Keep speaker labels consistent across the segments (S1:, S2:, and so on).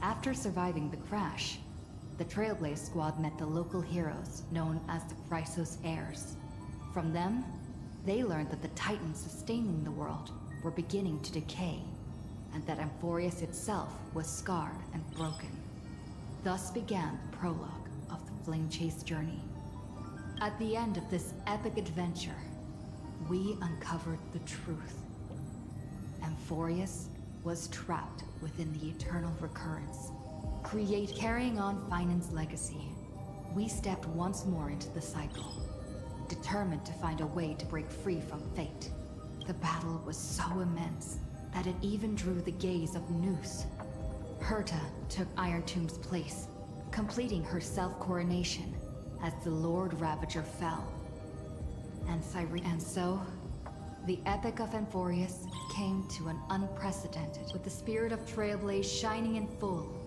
S1: After surviving the crash, the Trailblaze Squad met the local heroes known as the Chrysos Heirs. From them, they learned that the titans sustaining the world were beginning to decay, and that Amphorius itself was scarred and broken. Thus began the prologue of the Flame Chase journey. At the end of this epic adventure, we uncovered the truth. Amphorius was trapped within the eternal recurrence. Carrying on Finan's legacy, we stepped once more into the cycle, determined to find a way to break free from fate. The battle was so immense that it even drew the gaze of Noose. Herta took Iron Tomb's place, completing her self-coronation as the Lord Ravager fell. And so, the Epic of Amphorius came to an unprecedented, with the spirit of Trailblaze shining in full.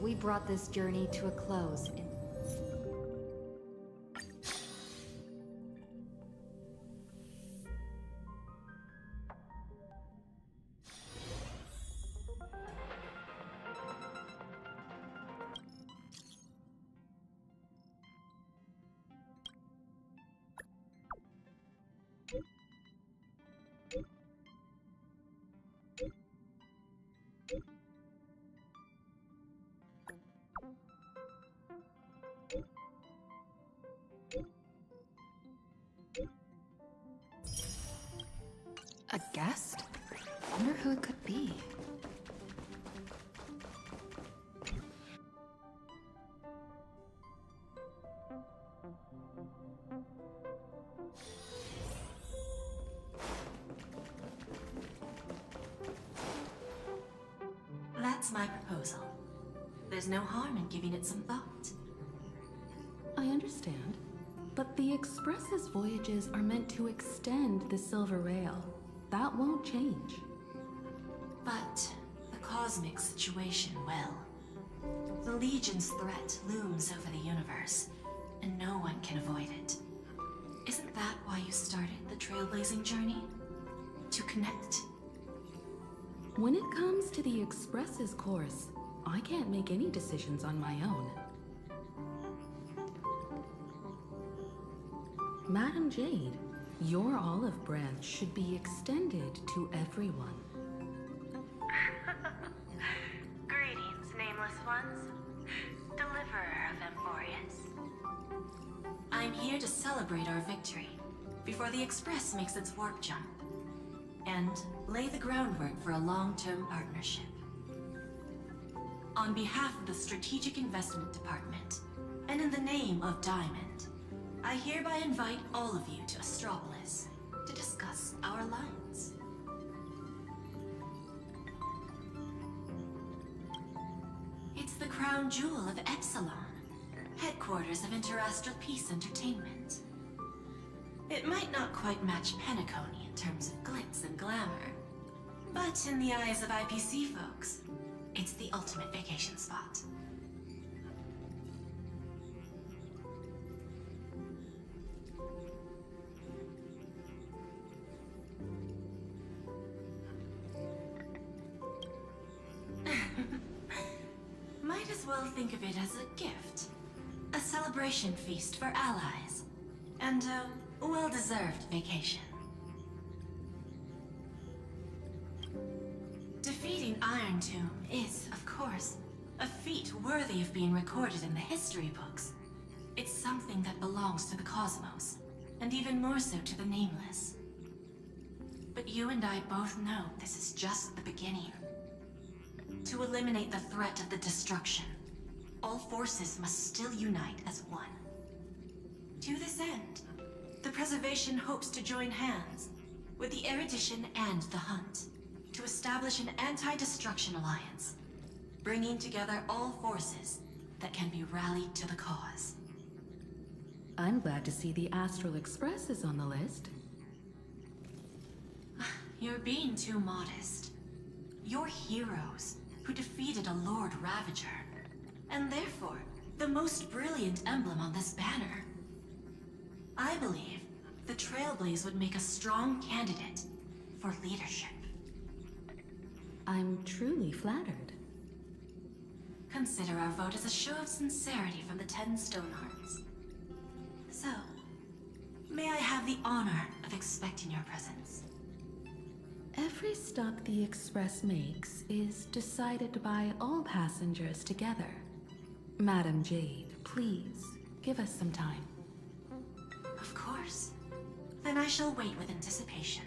S1: We brought this journey to a close in a guest? Wonder who it could be.
S2: That's my proposal. There's no harm in giving it some thought.
S3: I understand, but the Express's voyages are meant to extend the Silver Rail. That won't change.
S2: But the cosmic situation will. The Legion's threat looms over the universe, and no one can avoid it. Isn't that why you started the trailblazing journey? To connect?
S3: When it comes to the Express's course, I can't make any decisions on my own. Madam Jade, your olive branch should be extended to everyone.
S4: Greetings, nameless ones. Deliverer of Amphorius.
S2: I'm here to celebrate our victory before the Express makes its warp jump, and lay the groundwork for a long-term partnership. On behalf of the Strategic Investment Department, and in the name of Diamond, I hereby invite all of you to Astropolis to discuss our alliance. It's the crown jewel of Epsilon, headquarters of Interastral Peace Entertainment. It might not quite match Penacony in terms of glitz and glamour, but in the eyes of IPC folks, it's the ultimate vacation spot. Might as well think of it as a gift. A celebration feast for allies. And a well-deserved vacation. Defeating Iron Tomb is, of course, a feat worthy of being recorded in the history books. It's something that belongs to the cosmos, and even more so to the Nameless. But you and I both know this is just the beginning. To eliminate the threat of the destruction, all forces must still unite as one. To this end, the Preservation hopes to join hands with the Erudition and the Hunt to establish an anti-destruction alliance, bringing together all forces that can be rallied to the cause.
S3: I'm glad to see the Astral Express is on the list.
S2: You're being too modest. You're heroes who defeated a Lord Ravager, and therefore the most brilliant emblem on this banner. I believe the Trailblaze would make a strong candidate for leadership.
S3: I'm truly flattered.
S2: Consider our vote as a show of sincerity from the 10 Stonehearts. So, may I have the honor of expecting your presence?
S3: Every stop the Express makes is decided by all passengers together. Madam Jade, please, give us some time.
S2: Of course. Then I shall wait with anticipation.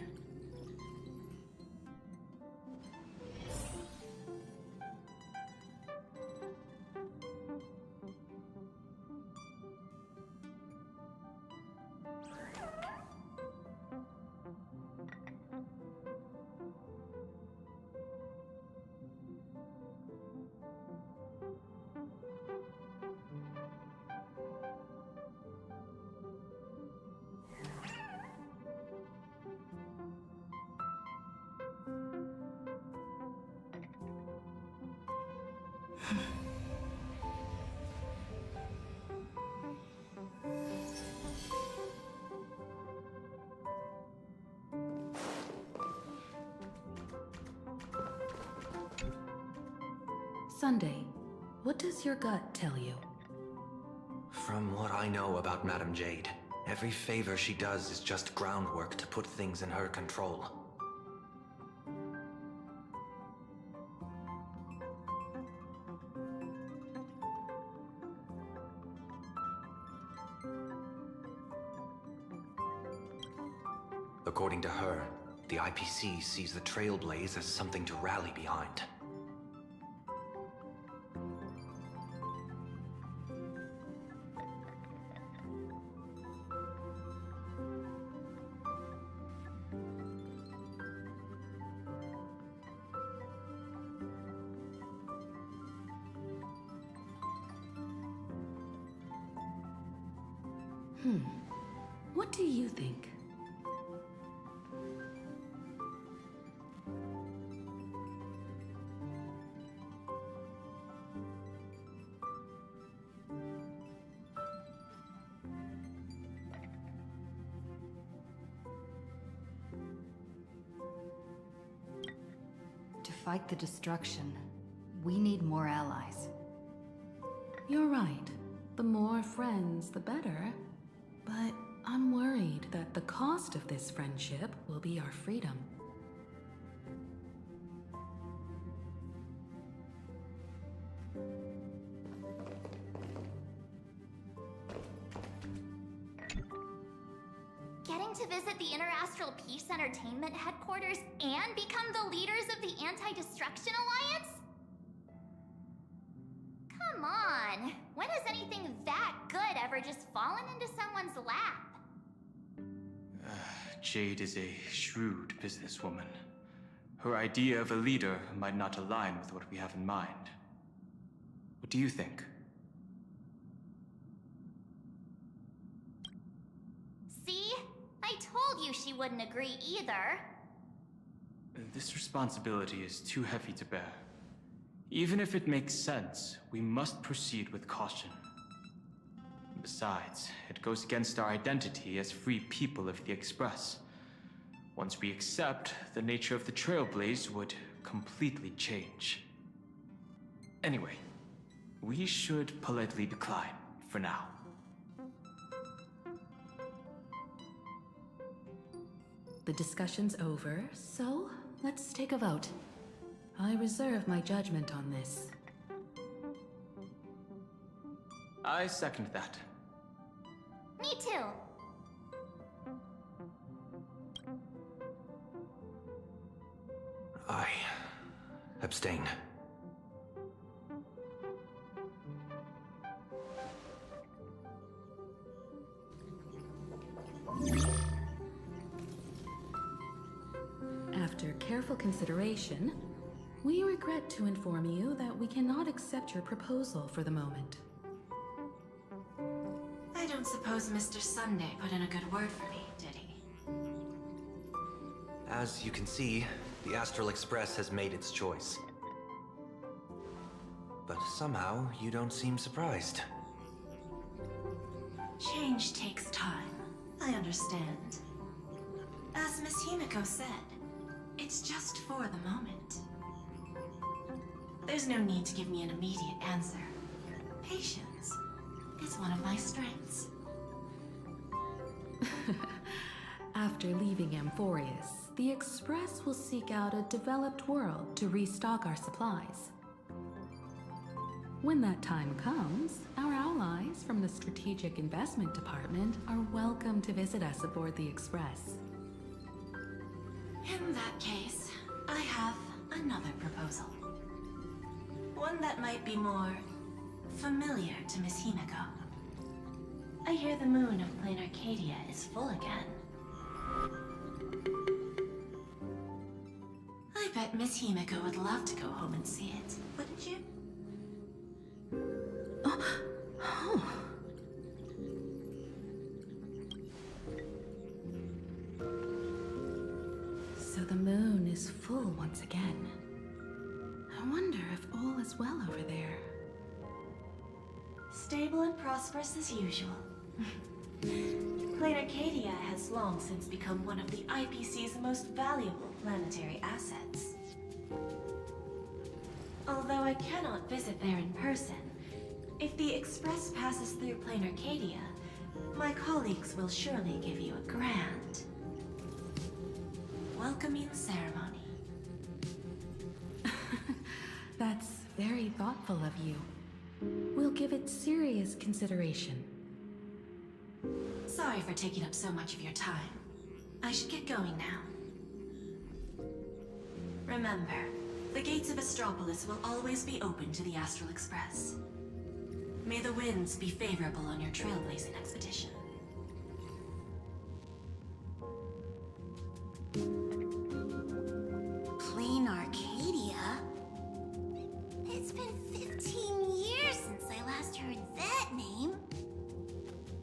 S3: Sunday, what does your gut tell you?
S5: From what I know about Madame Jade, every favor she does is just groundwork to put things in her control. According to her, the IPC sees the Trailblaze as something to rally behind.
S3: What do you think?
S1: To fight the destruction, we need more allies.
S3: You're right. The more friends, the better. But I'm worried that the cost of this friendship will be our freedom.
S6: Getting to visit the Interastral Peace Entertainment headquarters and become the leaders of the Anti-Destruction Alliance? Come on! When has anything that good ever just fallen into someone's lap?
S7: Jade is a shrewd businesswoman. Her idea of a leader might not align with what we have in mind. What do you think?
S6: See? I told you she wouldn't agree either.
S7: This responsibility is too heavy to bear. Even if it makes sense, we must proceed with caution. Besides, it goes against our identity as free people of the Express. Once we accept, the nature of the Trailblaze would completely change. Anyway, we should politely decline for now.
S3: The discussion's over, so let's take a vote. I reserve my judgment on this.
S7: I second that.
S6: Me too.
S5: I abstain.
S3: After careful consideration, we regret to inform you that we cannot accept your proposal for the moment.
S2: I don't suppose Mr. Sunday put in a good word for me, did he?
S5: As you can see, the Astral Express has made its choice. But somehow, you don't seem surprised.
S2: Change takes time. I understand. As Miss Himiko said, it's just for the moment. There's no need to give me an immediate answer. Patience is one of my strengths.
S3: After leaving Amphorius, the Express will seek out a developed world to restock our supplies. When that time comes, our allies from the Strategic Investment Department are welcome to visit us aboard the Express.
S2: In that case, I have another proposal. One that might be more familiar to Miss Himeko. I hear the moon of Plain Arcadia is full again. I bet Miss Himeko would love to go home and see it, wouldn't you?
S3: So the moon is full once again. I wonder if all is well over there.
S2: Stable and prosperous as usual. Plain Arcadia has long since become one of the IPC's most valuable planetary assets. Although I cannot visit there in person, if the Express passes through Plain Arcadia, my colleagues will surely give you a grand welcoming ceremony.
S3: That's very thoughtful of you. We'll give it serious consideration.
S2: Sorry for taking up so much of your time. I should get going now. Remember, the gates of Astropolis will always be open to the Astral Express. May the winds be favorable on your trailblazing expedition.
S6: Plain Arcadia? It's been 15 years since I last heard that name.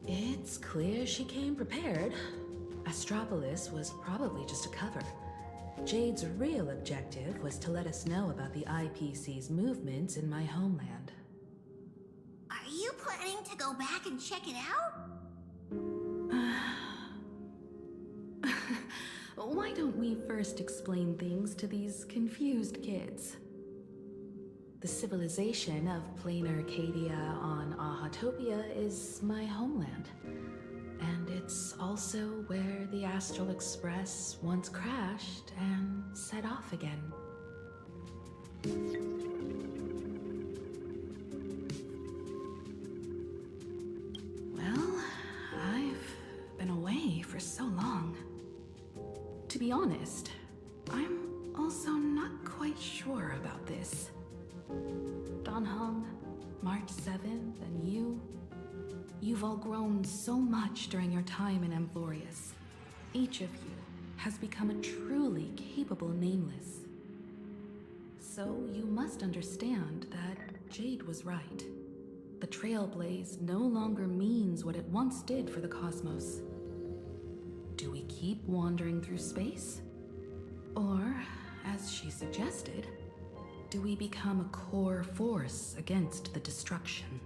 S3: It's clear she came prepared. Astropolis was probably just a cover. Jade's real objective was to let us know about the IPC's movements in my homeland.
S6: Are you planning to go back and check it out?
S3: Why don't we first explain things to these confused kids? The civilization of Plain Arcadia on Ahatopia is my homeland. And it's also where the Astral Express once crashed and set off again. Well, I've been away for so long. To be honest, I'm also not quite sure about this. Donhong, March 7th, and you've all grown so much during your time in Amphorius. Each of you has become a truly capable Nameless. So you must understand that Jade was right. The Trailblaze no longer means what it once did for the cosmos. Do we keep wandering through space? Or, as she suggested, do we become a core force against the destruction?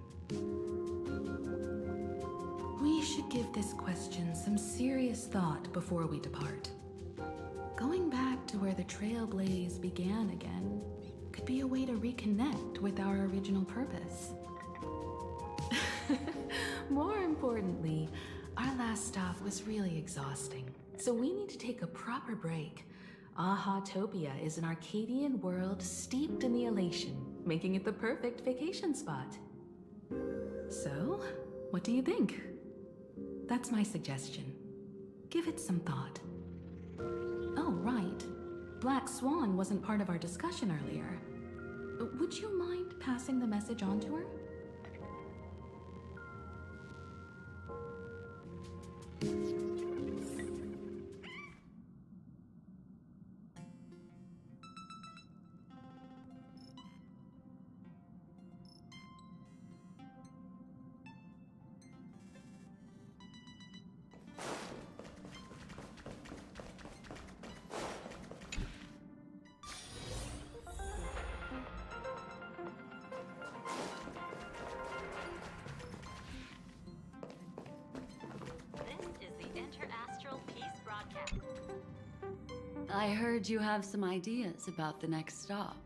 S3: We should give this question some serious thought before we depart. Going back to where the Trailblaze began again could be a way to reconnect with our original purpose. More importantly, our last stop was really exhausting, so we need to take a proper break. Ahatopia is an Arcadian world steeped in the elation, making it the perfect vacation spot. So, what do you think? That's my suggestion. Give it some thought. Oh, right. Black Swan wasn't part of our discussion earlier. Would you mind passing the message on to her?
S8: I heard you have some ideas about the next stop.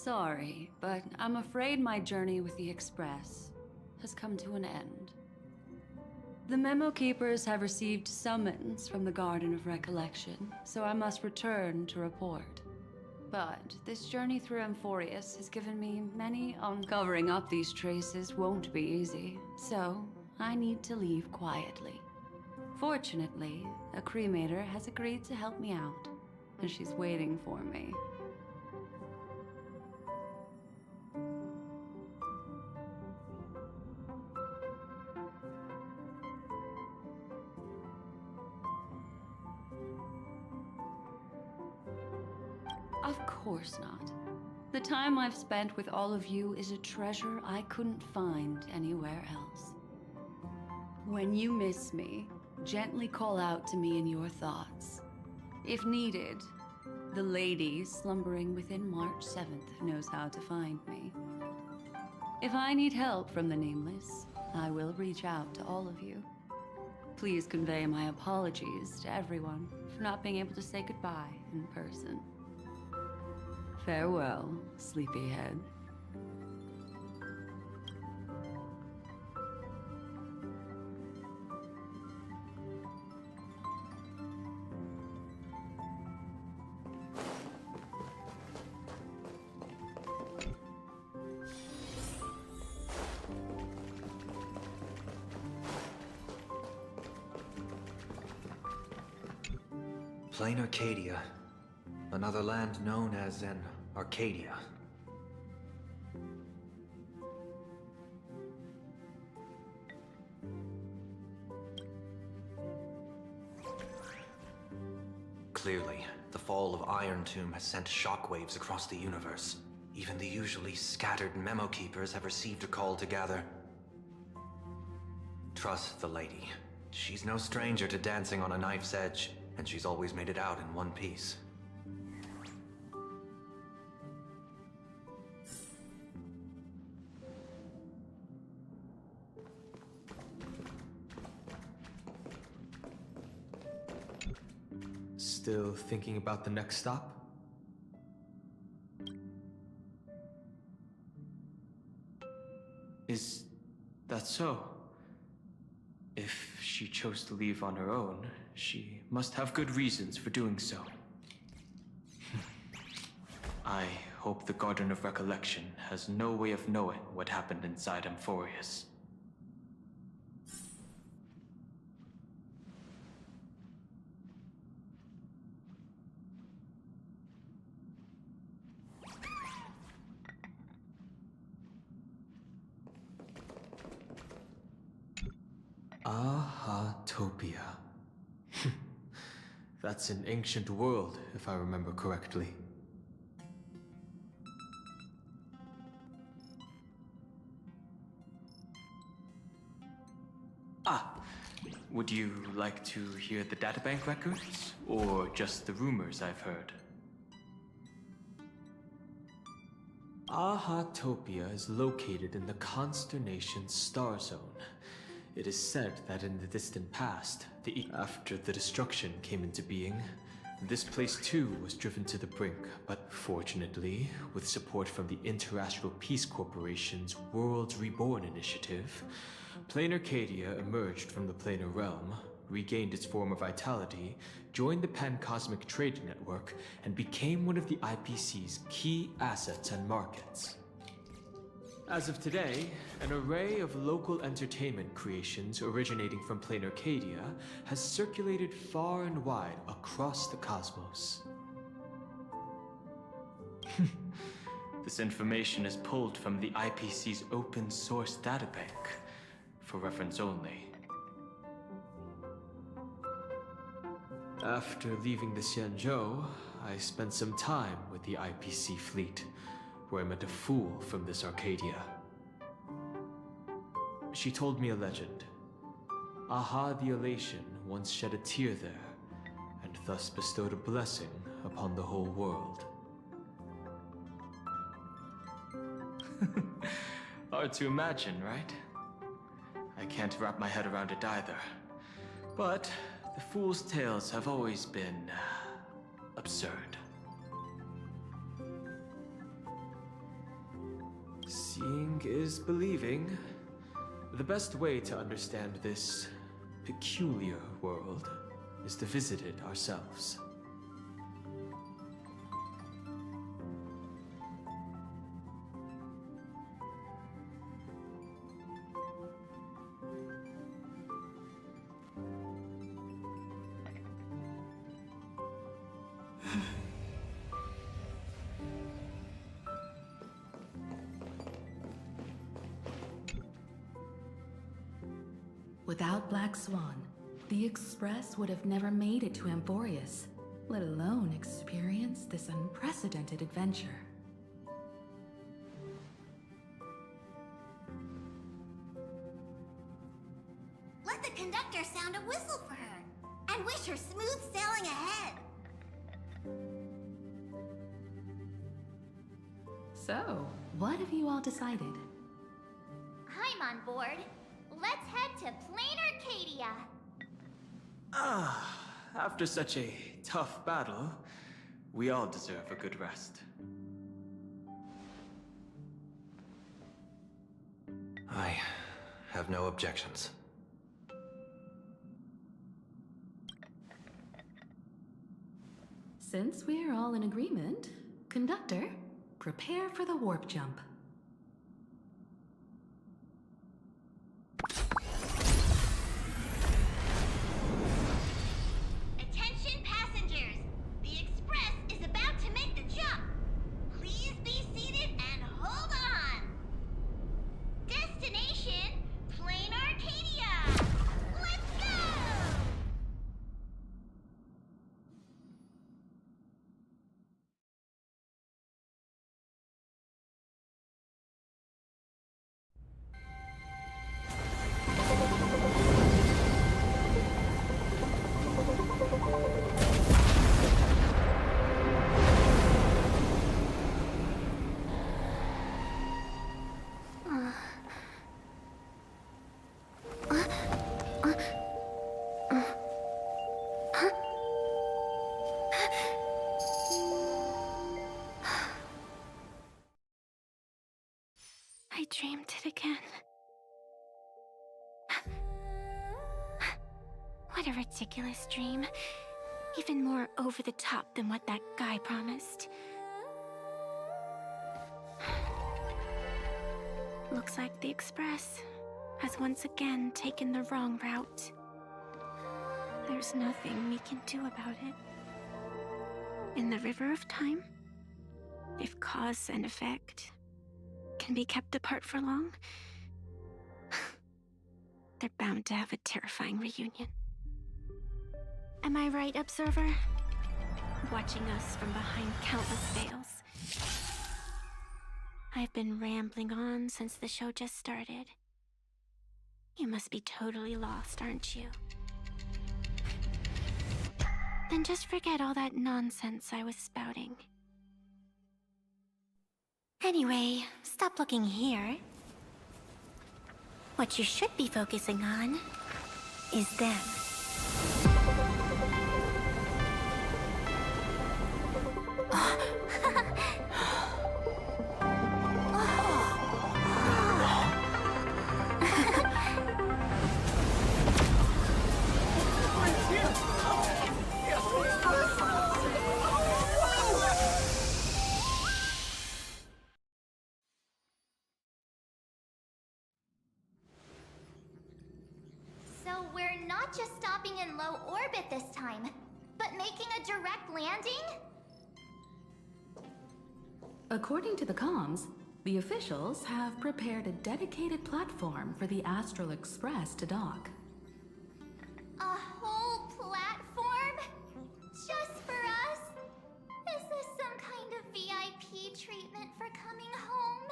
S8: Sorry, but I'm afraid my journey with the Express has come to an end. The Memo Keepers have received summons from the Garden of Recollection, so I must return to report. But this journey through Amphorius has given me many uncovering up these traces won't be easy, so I need to leave quietly. Fortunately, a cremator has agreed to help me out, and she's waiting for me. Of course not. The time I've spent with all of you is a treasure I couldn't find anywhere else. When you miss me, gently call out to me in your thoughts. If needed, the lady slumbering within March 7th knows how to find me. If I need help from the Nameless, I will reach out to all of you. Please convey my apologies to everyone for not being able to say goodbye in person. Farewell, sleepyhead.
S5: Plain Arcadia. Another land known as an Arcadia. Clearly, the fall of Iron Tomb has sent shockwaves across the universe. Even the usually scattered Memo Keepers have received a call to gather. Trust the lady. She's no stranger to dancing on a knife's edge, and she's always made it out in one piece.
S7: Still thinking about the next stop? Is that so? If she chose to leave on her own, she must have good reasons for doing so. I hope the Garden of Recollection has no way of knowing what happened inside Amphorius. Ahatopia. That's an ancient world, if I remember correctly. Would you like to hear the databank records, or just the rumors I've heard? Ahatopia is located in the Consternation Star Zone. It is said that in the distant past, after the destruction came into being, this place too was driven to the brink, but fortunately, with support from the Interastral Peace Corporation's Worlds Reborn initiative, Plain Arcadia emerged from the planar realm, regained its former vitality, joined the Pan-Cosmic Trade Network, and became one of the IPC's key assets and markets. As of today, an array of local entertainment creations originating from Plain Arcadia has circulated far and wide across the cosmos. This information is pulled from the IPC's open source databank, for reference only. After leaving the Xianzhou, I spent some time with the IPC fleet, where I met a fool from this Arcadia. She told me a legend. Aha the Elation once shed a tear there, and thus bestowed a blessing upon the whole world. Hard to imagine, right? I can't wrap my head around it either. But the fool's tales have always been absurd. Seeing is believing. The best way to understand this peculiar world is to visit it ourselves.
S3: Without Black Swan, the Express would have never made it to Emporius, let alone experience this unprecedented adventure.
S6: Let the conductor sound a whistle for her, and wish her smooth sailing ahead.
S3: So, what have you all decided?
S6: I'm on board. Let's head to Plain Arcadia.
S7: After such a tough battle, we all deserve a good rest.
S5: I have no objections.
S3: Since we're all in agreement, Conductor, prepare for the warp jump.
S6: Attention passengers! The Express is about to make the jump. Please be seated and hold on. Destination, Plain Arcadia. Let's go! I dreamed it again. What a ridiculous dream. Even more over the top than what that guy promised. Looks like the Express has once again taken the wrong route. There's nothing we can do about it. In the river of time, if cause and effect can be kept apart for long, they're bound to have a terrifying reunion. Am I right, Observer? Watching us from behind countless veils. I've been rambling on since the show just started. You must be totally lost, aren't you? Then just forget all that nonsense I was spouting. Anyway, stop looking here. What you should be focusing on is them. So we're not just stopping in low orbit this time, but making a direct landing?
S3: According to the comms, the officials have prepared a dedicated platform for the Astral Express to dock.
S6: A whole platform? Just for us? Is this some kind of VIP treatment for coming home?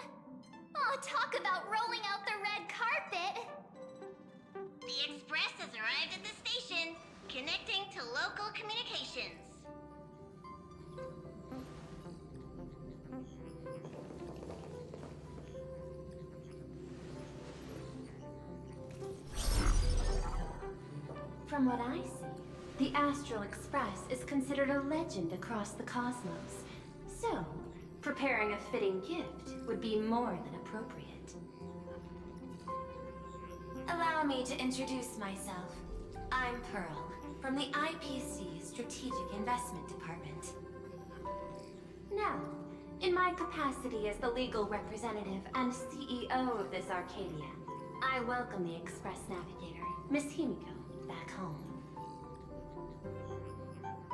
S6: Oh, talk about rolling out the red carpet! The Express has arrived at the station, connecting to local communications.
S9: From what I see, the Astral Express is considered a legend across the cosmos. So, preparing a fitting gift would be more than appropriate. Allow me to introduce myself. I'm Pearl, from the IPC Strategic Investment Department. Now, in my capacity as the legal representative and CEO of this Arcadia, I welcome the Express Navigator, Miss Himiko, back home.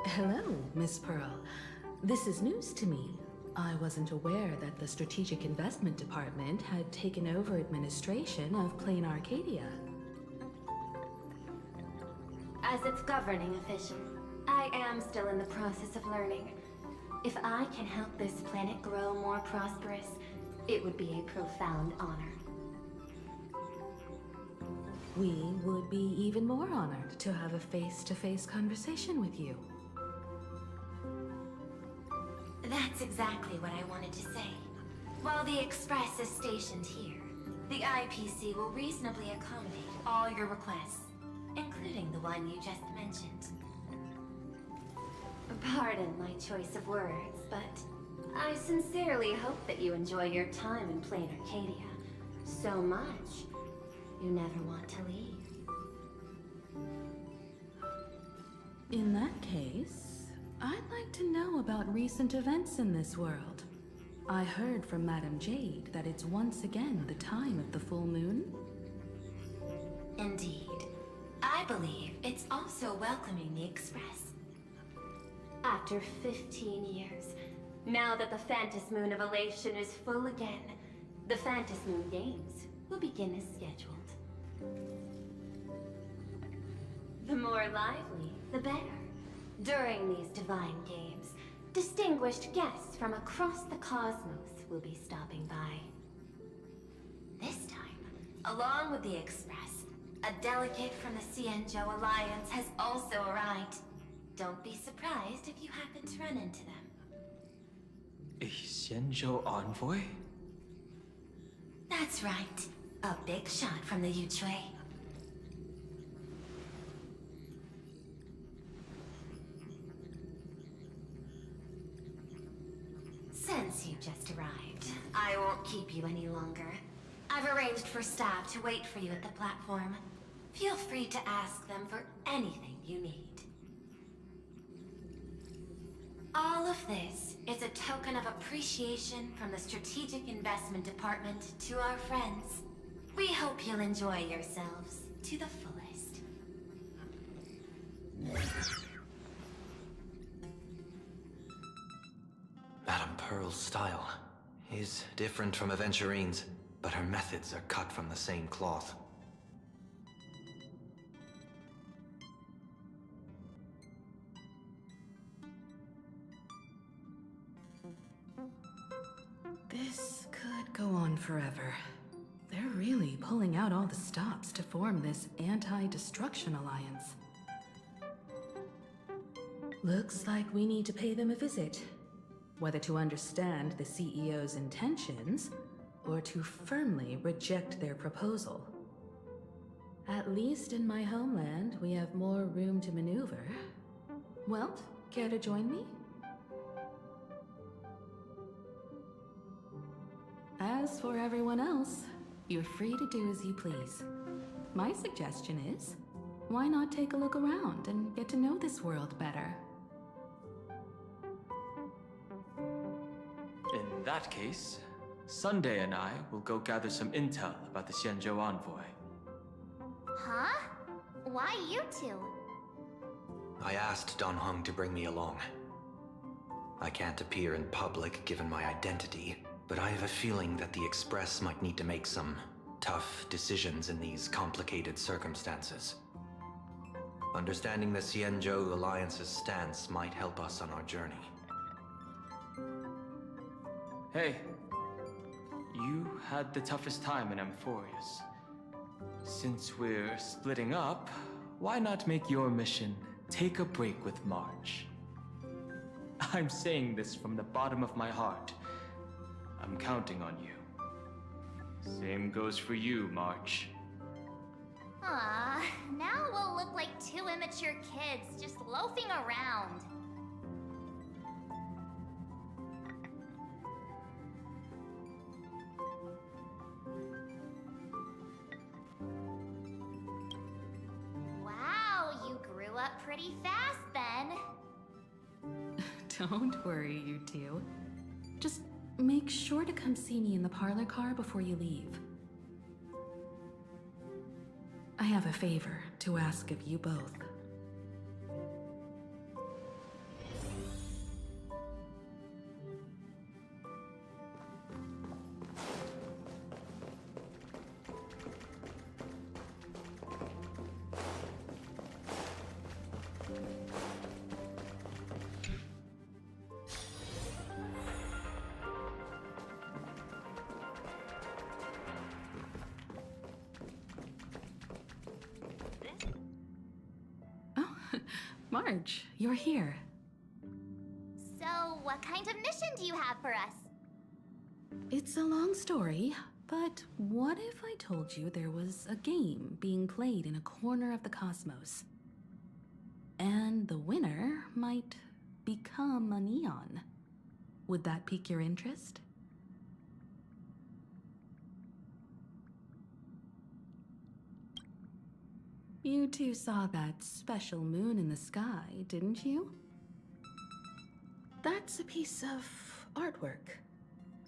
S3: Hello, Miss Pearl. This is news to me. I wasn't aware that the Strategic Investment Department had taken over administration of Plain Arcadia.
S9: As its governing official, I am still in the process of learning. If I can help this planet grow more prosperous, it would be a profound honor.
S3: We would be even more honored to have a face-to-face conversation with you.
S9: That's exactly what I wanted to say. While the Express is stationed here, the IPC will reasonably accommodate all your requests, including the one you just mentioned. Pardon my choice of words, but I sincerely hope that you enjoy your time in Plain Arcadia so much you never want to leave.
S3: In that case, I'd like to know about recent events in this world. I heard from Madame Jade that it's once again the time of the full moon.
S9: Indeed. I believe it's also welcoming the Express. After 15 years, now that the Phantas Moon of Elation is full again, the Phantas Moon Games will begin as scheduled. The more lively, the better. During these divine games, distinguished guests from across the cosmos will be stopping by. This time, along with the Express, a delegate from the Xianzhou Alliance has also arrived. Don't be surprised if you happen to run into them.
S7: A Xianzhou envoy?
S9: That's right. A big shot from the Yuchui. Since you just arrived, I won't keep you any longer. I've arranged for staff to wait for you at the platform. Feel free to ask them for anything you need. All of this is a token of appreciation from the Strategic Investment Department to our friends. We hope you'll enjoy yourselves to the fullest.
S5: Madame Pearl's style is different from Aventurine's, but her methods are cut from the same cloth.
S3: This could go on forever. They're really pulling out all the stops to form this anti-destruction alliance. Looks like we need to pay them a visit. Whether to understand the CEO's intentions, or to firmly reject their proposal. At least in my homeland, we have more room to maneuver. Well, care to join me? As for everyone else, you're free to do as you please. My suggestion is, why not take a look around and get to know this world better?
S7: In that case, Sunday and I will go gather some intel about the Xianzhou envoy.
S6: Huh? Why you two?
S5: I asked Don Hung to bring me along. I can't appear in public given my identity, but I have a feeling that the Express might need to make some tough decisions in these complicated circumstances. Understanding the Xianzhou Alliance's stance might help us on our journey.
S7: Hey, you had the toughest time in Amphorius. Since we're splitting up, why not make your mission take a break with March? I'm saying this from the bottom of my heart. I'm counting on you. Same goes for you, March.
S6: Aw, now we'll look like two immature kids just loafing around. pretty fast then.
S3: Don't worry, you two. Just make sure to come see me in the parlor car before you leave. I have a favor to ask of you both. Marge, you're here.
S6: So, what kind of mission do you have for us?
S3: It's a long story, but what if I told you there was a game being played in a corner of the cosmos? And the winner might become an Eon. Would that pique your interest? You two saw that special moon in the sky, didn't you? That's a piece of artwork.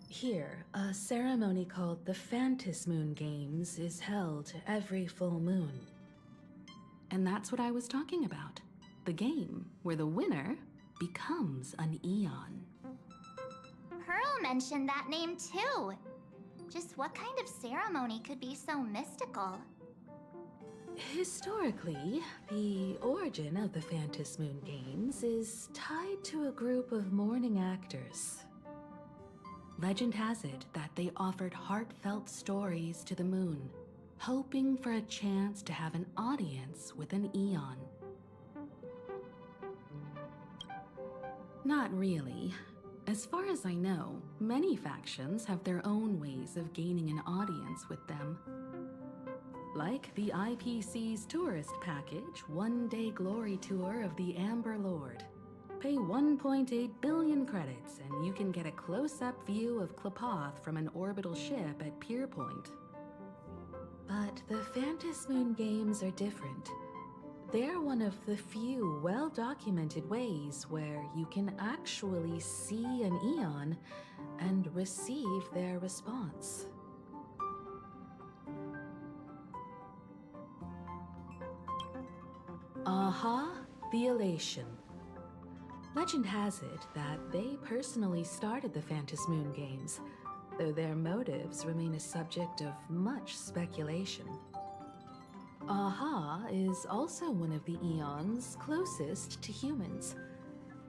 S3: Here, a ceremony called the Phantom Moon Games is held every full moon. And that's what I was talking about. The game where the winner becomes an Eon.
S6: Pearl mentioned that name too. Just what kind of ceremony could be so mystical?
S3: Historically, the origin of the Phantom Moon Games is tied to a group of mourning actors. Legend has it that they offered heartfelt stories to the moon, hoping for a chance to have an audience with an Eon. Not really. As far as I know, many factions have their own ways of gaining an audience with them. Like the IPC's tourist package, one-day glory tour of the Amber Lord. Pay 1.8 billion credits and you can get a close-up view of Klapoth from an orbital ship at Pier Point. But the Phantom Moon Games are different. They're one of the few well-documented ways where you can actually see an Eon and receive their response. Aha, the Elation. Legend has it that they personally started the Phantom Moon Games, though their motives remain a subject of much speculation. Aha is also one of the Eons closest to humans.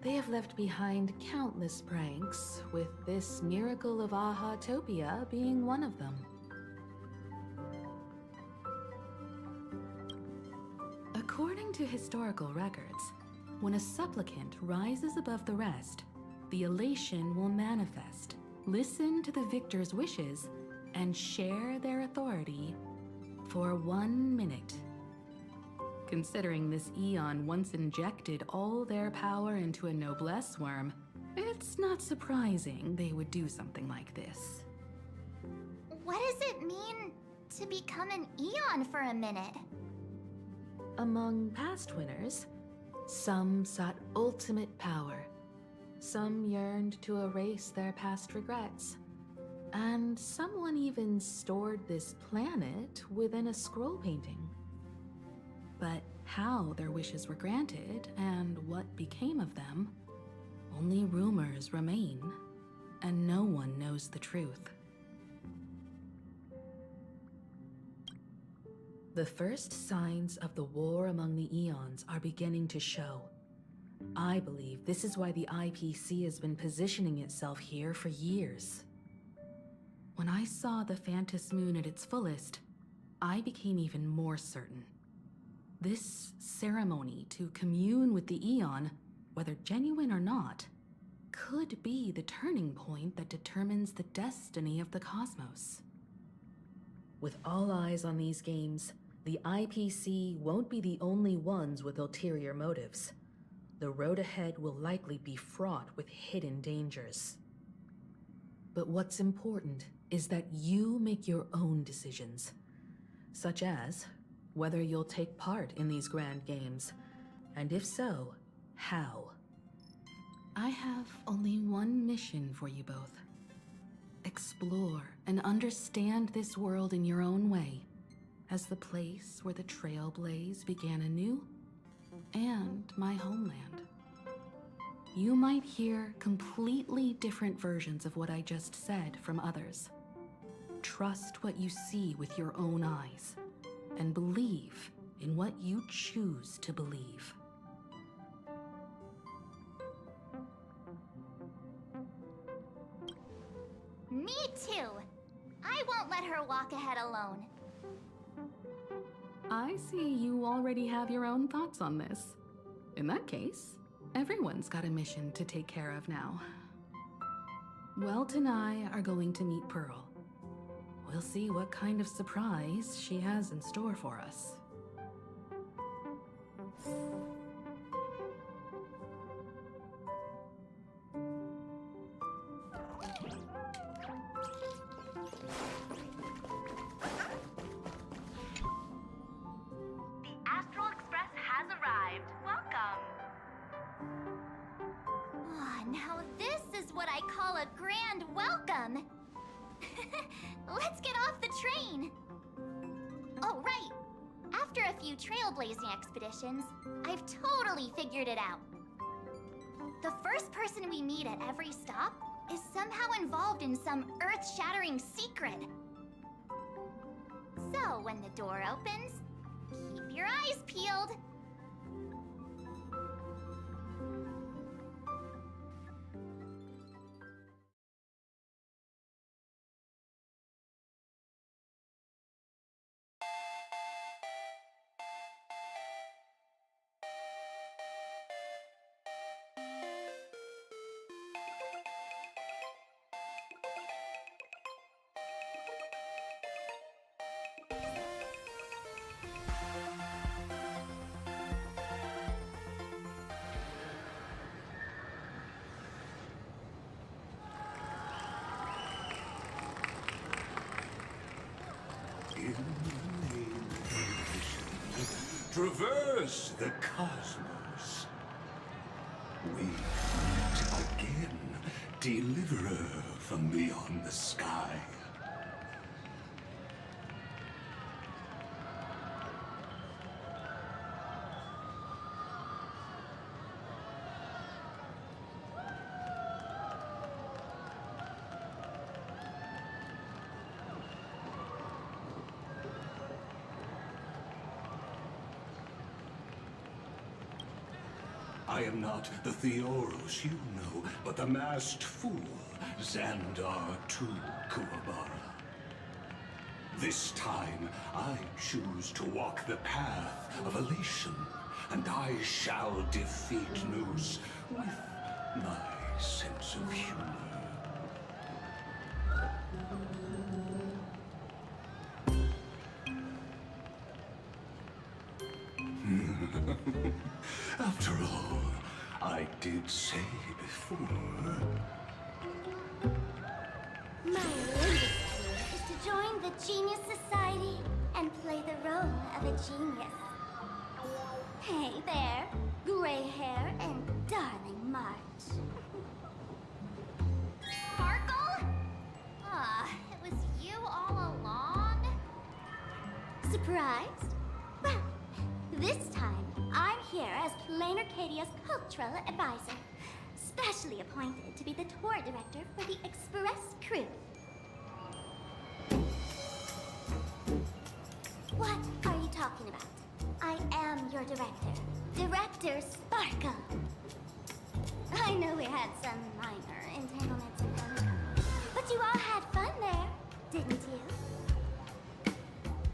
S3: They have left behind countless pranks, with this miracle of Aha-topia being one of them. According to historical records, when a supplicant rises above the rest, the elation will manifest, listen to the victor's wishes, and share their authority for 1 minute. Considering this Eon once injected all their power into a noblesse worm, it's not surprising they would do something like this.
S6: What does it mean to become an Eon for a minute?
S3: Among past winners, some sought ultimate power, some yearned to erase their past regrets, and someone even stored this planet within a scroll painting. But how their wishes were granted and what became of them, only rumors remain, and no one knows the truth. The first signs of the war among the Eons are beginning to show. I believe this is why the IPC has been positioning itself here for years. When I saw the Phantom Moon at its fullest, I became even more certain. This ceremony to commune with the Eon, whether genuine or not, could be the turning point that determines the destiny of the cosmos. With all eyes on these games, the IPC won't be the only ones with ulterior motives. The road ahead will likely be fraught with hidden dangers. But what's important is that you make your own decisions, such as whether you'll take part in these grand games, And if so, how? I have only one mission for you both. Explore and understand this world in your own way, as the place where the Trailblaze began anew, and my homeland. You might hear completely different versions of what I just said from others. Trust what you see with your own eyes, and believe in what you choose to believe.
S6: Me too. I won't let her walk ahead alone.
S3: I see you already have your own thoughts on this. In that case, everyone's got a mission to take care of now. Welt and I are going to meet Pearl. We'll see what kind of surprise she has in store for us.
S4: The Astral Express has arrived. Welcome.
S6: Ah, now this is what I call a grand welcome. Let's get off the train. Oh, right. After a few trailblazing expeditions, I've totally figured it out. The first person we meet at every stop is somehow involved in some earth-shattering secret. So when the door opens, keep your eyes peeled.
S10: Traverse the cosmos. We meet again, deliverer from beyond the sky. I am not the Theoros you know, but the masked fool, Xandar II Kuwabara. This time, I choose to walk the path of elation, and I shall defeat Noose with my sense of humor. After all, I did say before.
S6: My latest dream is to join the Genius Society and play the role of a genius. Hey there, gray hair and darling March. Sparkle? Ah, it was you all along? Surprised? Well, this time, I'm here as Plain Arcadia's cultural advisor, specially appointed to be the tour director for the Express crew. What are you talking about? I am your director, Director Sparkle. I know we had some minor entanglements in them, but you all had fun there, didn't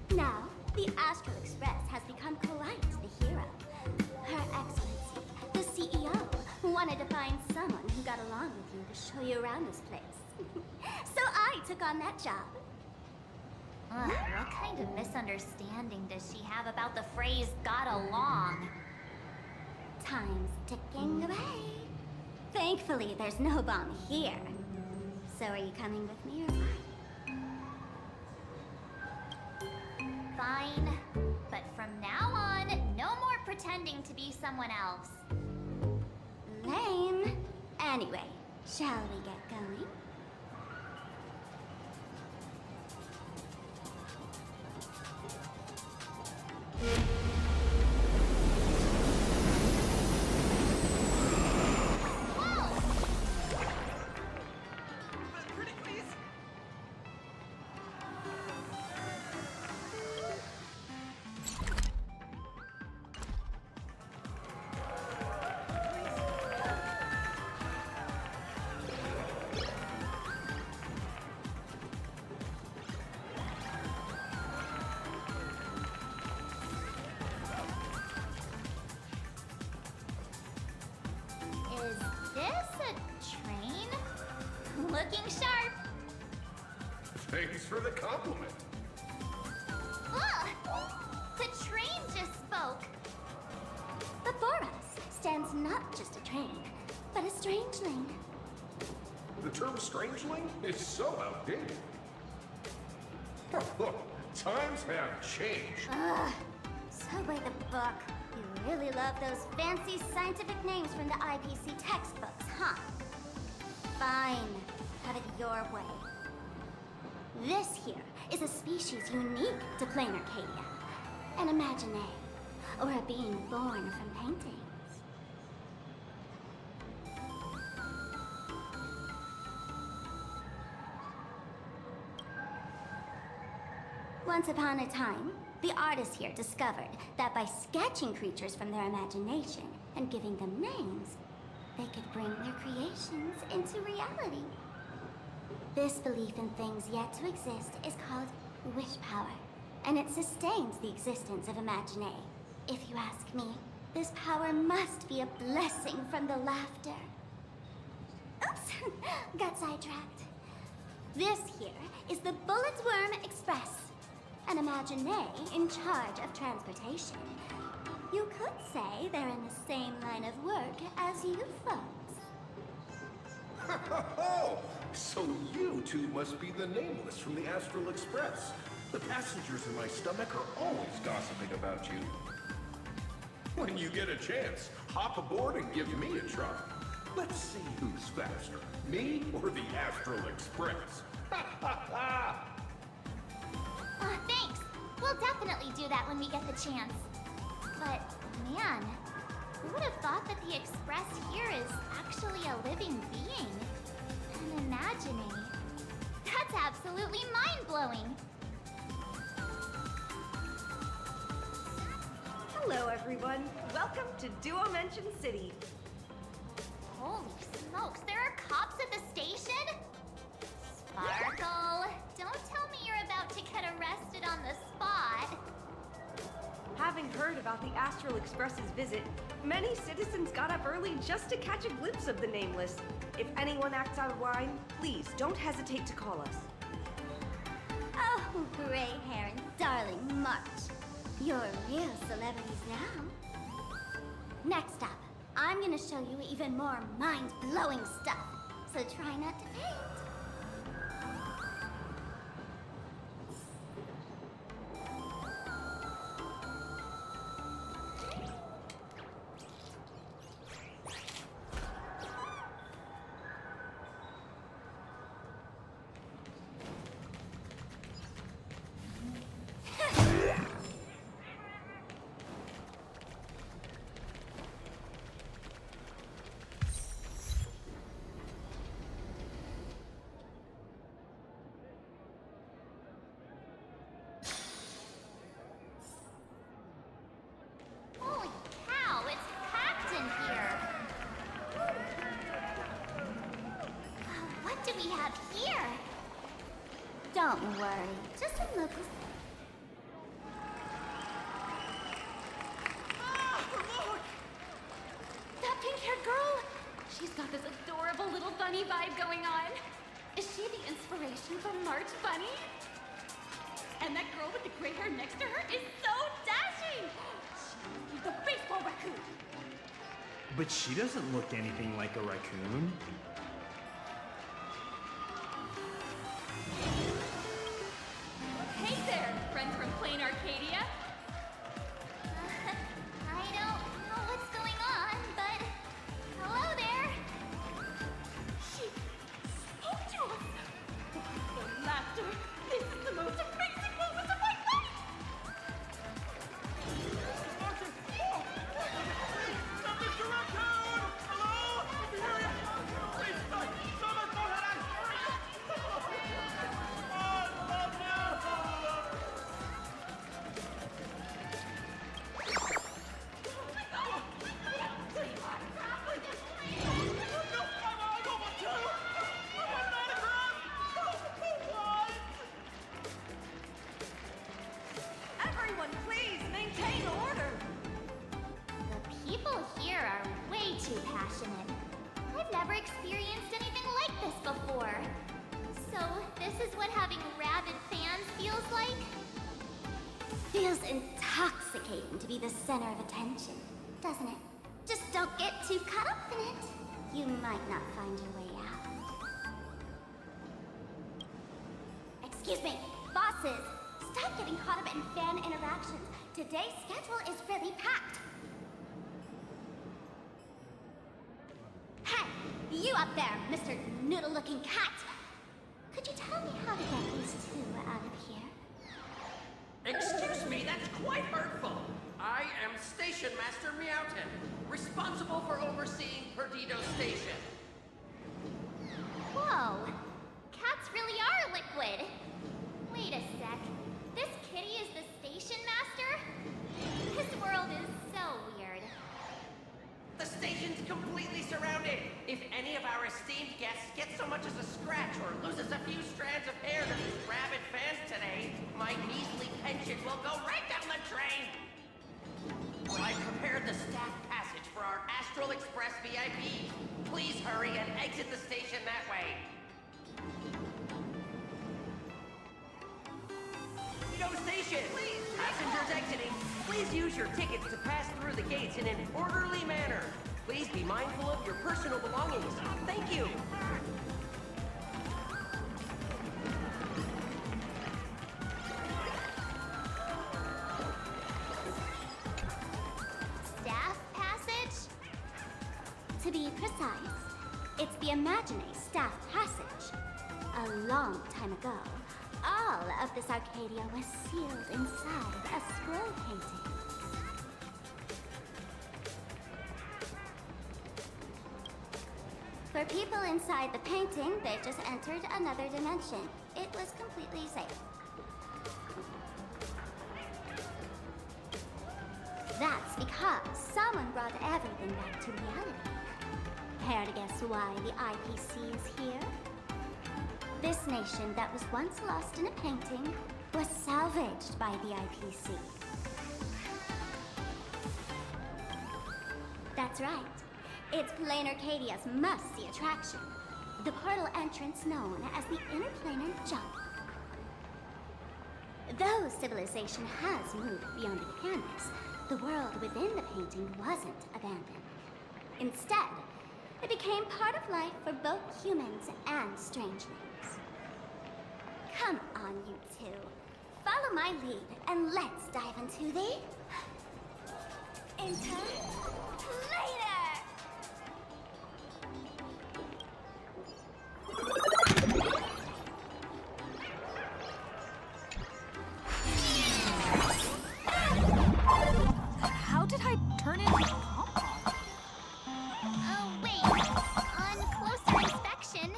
S6: you? Now, the Astral Express has become quite the hero. Her Excellency, the CEO, wanted to find someone who got along with you to show you around this place. So I took on that job. What kind of misunderstanding does she have about the phrase got along? Time's ticking away. Thankfully, there's no bomb here. So are you coming with me or what? Fine. But from now on, no more pretending to be someone else. Lame. Anyway, shall we get going? Is this a train? Looking sharp.
S10: Thanks for the compliment.
S6: Ugh! The train just spoke. Before us stands not just a train, but a strangeling.
S10: The term strangeling is so outdated. Look, times have changed.
S6: Ugh. So by the book. You really love those fancy scientific names from the IPC textbooks, huh? Fine. Have it your way. This here is a species unique to plain Arcadia. An imagine, or a being born from paintings. Once upon a time, the artists here discovered that by sketching creatures from their imagination and giving them names, they could bring their creations into reality. This belief in things yet to exist is called wish power, and it sustains the existence of Imagine. If you ask me, this power must be a blessing from the laughter. Oops, got sidetracked. This here is the Bulletsworm Express, an Imagine in charge of transportation. You could say they're in the same line of work as you folks.
S10: Oh, so you two must be the Nameless from the Astral Express. The passengers in my stomach are always gossiping about you. When you get a chance, hop aboard and give me a try. Let's see who's faster, me or the Astral Express.
S6: Thanks. We'll definitely do that when we get the chance. But, man, who would have thought that the Express here is actually a living being? An imagining. That's absolutely mind-blowing.
S11: Hello, everyone. Welcome to Duo-Mention City.
S6: Holy smokes, there are cops at the station? Sparkle, don't tell me you're about to get arrested on the spot.
S11: Having heard about the Astral Express's visit, many citizens got up early just to catch a glimpse of the Nameless. If anyone acts out of line, please don't hesitate to call us.
S6: Oh, gray hair and darling March. You're real celebrities now. Next up, I'm gonna show you even more mind-blowing stuff, so try not to faint. Holy cow, it's packed in here. What do we have here? Don't worry, just some local.
S3: Look! That pink-haired girl! She's got this adorable little bunny vibe going on. Is she the inspiration for March Bunny? And that girl with the gray hair next to her is so dashing! She's the baseball raccoon!
S12: But she doesn't look anything like a raccoon.
S3: Hey there, friends from Plain Arcadia!
S6: I don't too passionate. I've never experienced anything like this before. So, this is what having rabid fans feels like? Feels intoxicating to be the center of attention, doesn't it? Just don't get too caught up in it. You might not find your way out. Excuse me, bosses! Stop getting caught up in fan interactions. Today's schedule is really packed. Hey, you up there, Mr. Noodle-looking cat! Could you tell me how to get these two out of here?
S13: Excuse me, that's quite hurtful. I am Station Master Meowton, responsible for overseeing Perdido Station.
S6: Whoa, cats really are liquid. Wait a sec, this kitty is the Station Master? This world is so weird.
S13: The station's completely surrounded. If any of our esteemed guests get so much as a scratch or loses a few strands of hair to these rabid fans today, my measly pension will go right down the drain. Well, I've prepared the staff passage for our Astral Express VIP. Please hurry and exit the station that way. Perdido Station! Please, passengers exiting, please use your tickets to pass through the gates in an orderly manner. Please be mindful of your personal belongings. Thank you.
S6: Staff passage? To be precise, it's the Imaginary Staff Passage. A long time ago, all of this Arcadia was sealed inside a scroll painting. For people inside the painting, they just entered another dimension. It was completely safe. That's because someone brought everything back to reality. Care to guess why the IPC is here? This nation that was once lost in a painting was salvaged by the IPC. That's right. It's Planar Arcadia's must-see attraction. The portal entrance known as the Interplanar Jump. Though civilization has moved beyond the canvas, the world within the painting wasn't abandoned. Instead, it became part of life for both humans and strangelings. Come on, you two. Follow my lead, and let's dive into the... Interplanar!
S1: How did I turn into pom-pom?
S6: Oh, wait. On closer inspection,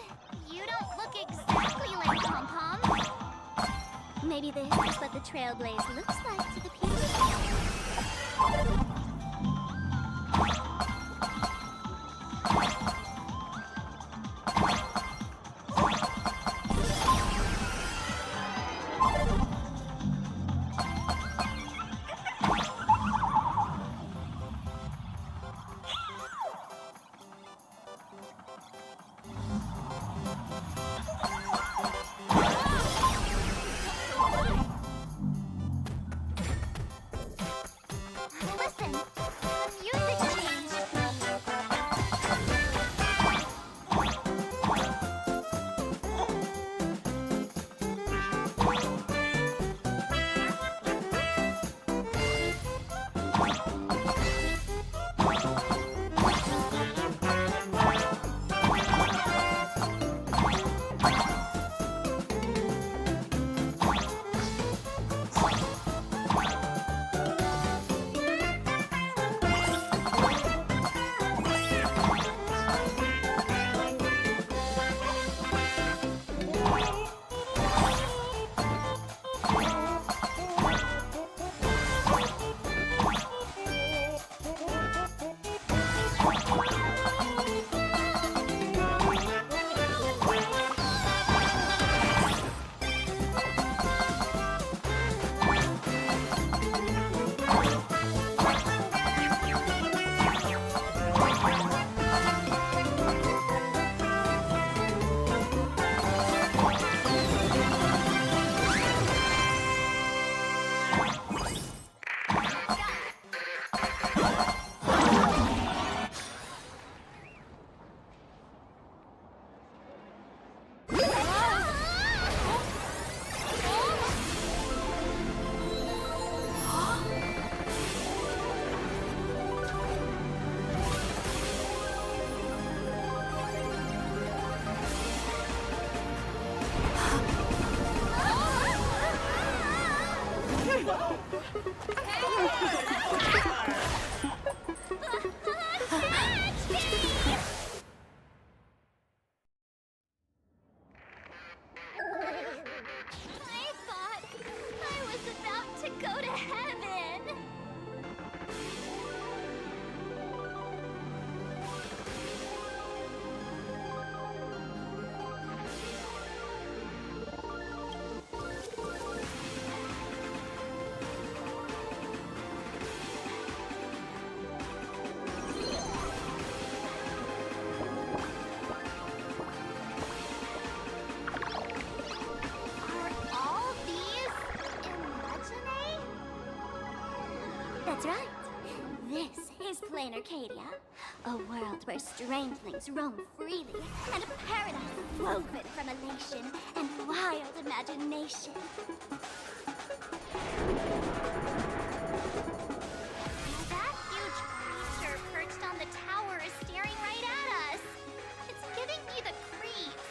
S6: you don't look exactly like Pom-Pom. Maybe this is what the Trailblaze looks like to the people. Listen, the music changed. That's right. This is Plain Arcadia, a world where strangelings roam freely, and a paradise woven from elation and wild imagination. That huge creature perched on the tower is staring right at us. It's giving me the creeps.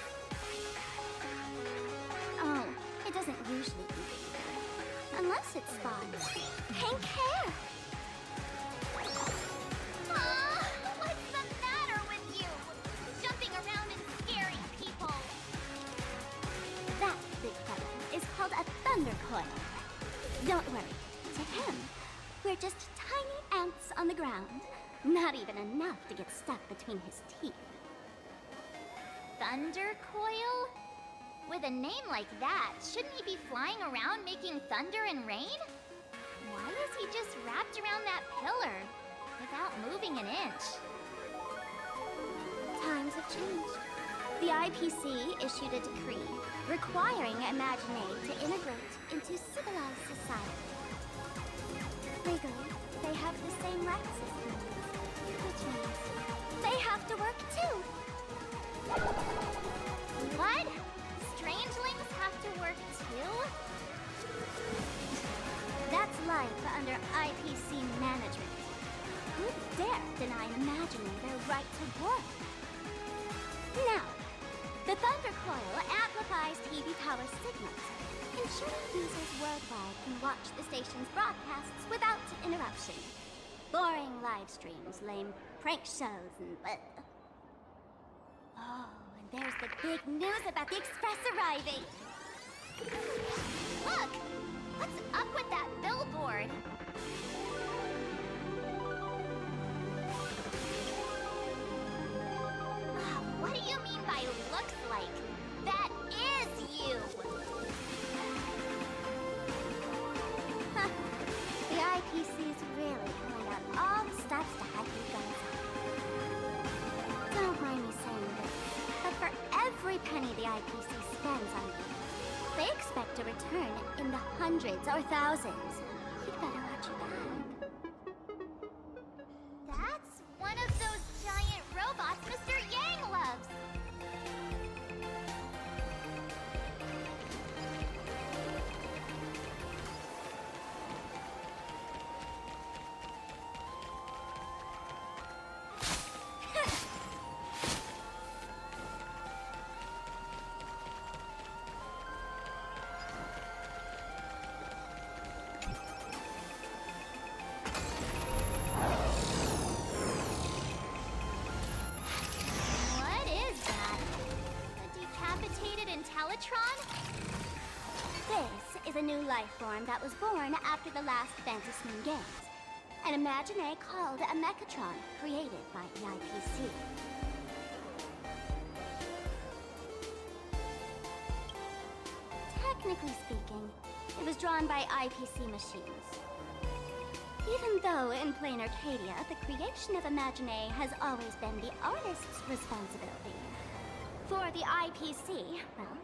S6: Oh, it doesn't usually do that. Unless it spots pink hair. What's the matter with you? Jumping around and scaring people. That big fellow is called a thunder coil. Don't worry. To him, we're just tiny ants on the ground. Not even enough to get stuck between his teeth. Thunder coil? With a name like that, shouldn't he be flying around making thunder and rain? Why is he just wrapped around that pillar without moving an inch? Times have changed. The IPC issued a decree requiring Imaginate to integrate into civilized society. Legally, they have the same rights as humans, which means they have to work too. What? Strangelings have to work too? That's life under IPC management. Who dare deny Imagining their right to work? Now, the Thunder Coil amplifies TV tower signals, ensuring users worldwide can watch the station's broadcasts without interruption. Boring live streams, lame prank shows, and bleh. Oh, and there's the big news about the Express arriving! Look! What's up with that billboard? What do you mean by looks like? That is you! Huh. The IPC's really pulling out all the stops to hype you guys up. Don't mind me saying this, but for every penny the IPC spends on you, they expect a return in the hundreds or thousands. You'd better watch your back. That's one of those giant robots Mr. Yang loves! This is a new life form that was born after the last Fantasy Moon Games. An Imaginé called a Mechatron, created by the IPC. Technically speaking, it was drawn by IPC machines. Even though in Plain Arcadia, the creation of Imaginé has always been the artist's responsibility. For the IPC, well,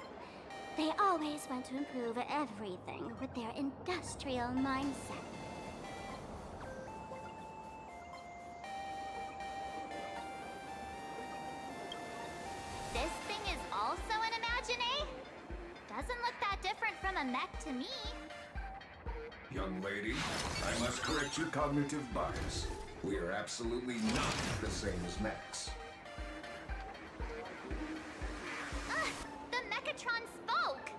S6: they always want to improve everything with their industrial mindset. This thing is also an Imaginé? Doesn't look that different from a mech to me.
S10: Young lady, I must correct your cognitive bias. We are absolutely not the same as mechs.
S6: The Mechatron spoke!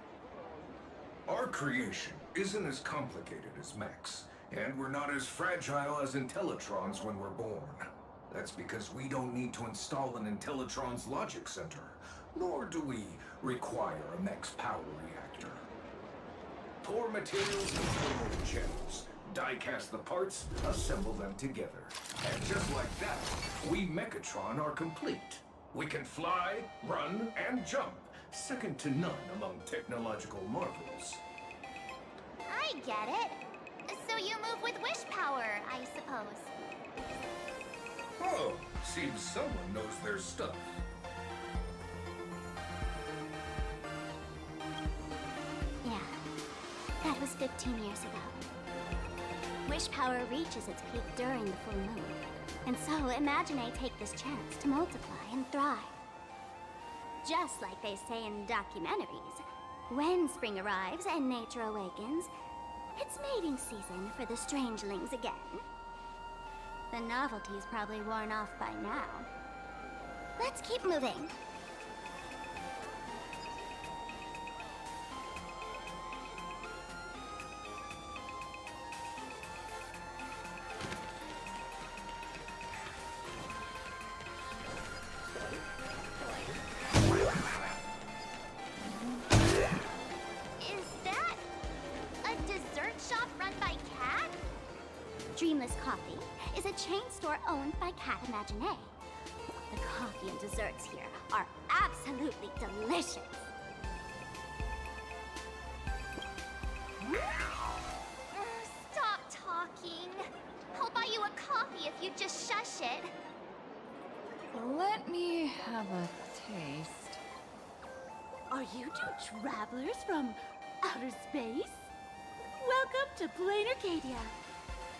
S10: Our creation isn't as complicated as mechs, and we're not as fragile as Intellitrons when we're born. That's because we don't need to install an Intellitron's logic center, nor do we require a mech's power reactor. Pour materials into the mold channels, die-cast the parts, assemble them together. And just like that, we Mechatron are complete. We can fly, run, and jump, second to none among technological marvels.
S6: I get it. So you move with wish power, I suppose.
S10: Oh, seems someone knows their stuff.
S6: Yeah, that was 15 years ago. wish power reaches its peak during the full moon. And so, Imagine take this chance to multiply and thrive. Just like they say in documentaries, when spring arrives and nature awakens, it's mating season for the strangelings again. The novelty's probably worn off by now. Let's keep moving. Is that a dessert shop run by Cat? Dreamless Coffee is a chain store owned by Cat Imagine. The coffee and desserts here are absolutely delicious. Stop talking. I'll buy you a coffee if you just shush it.
S1: Let me have a taste.
S14: Are you two travelers from outer space? Welcome to Plain Arcadia.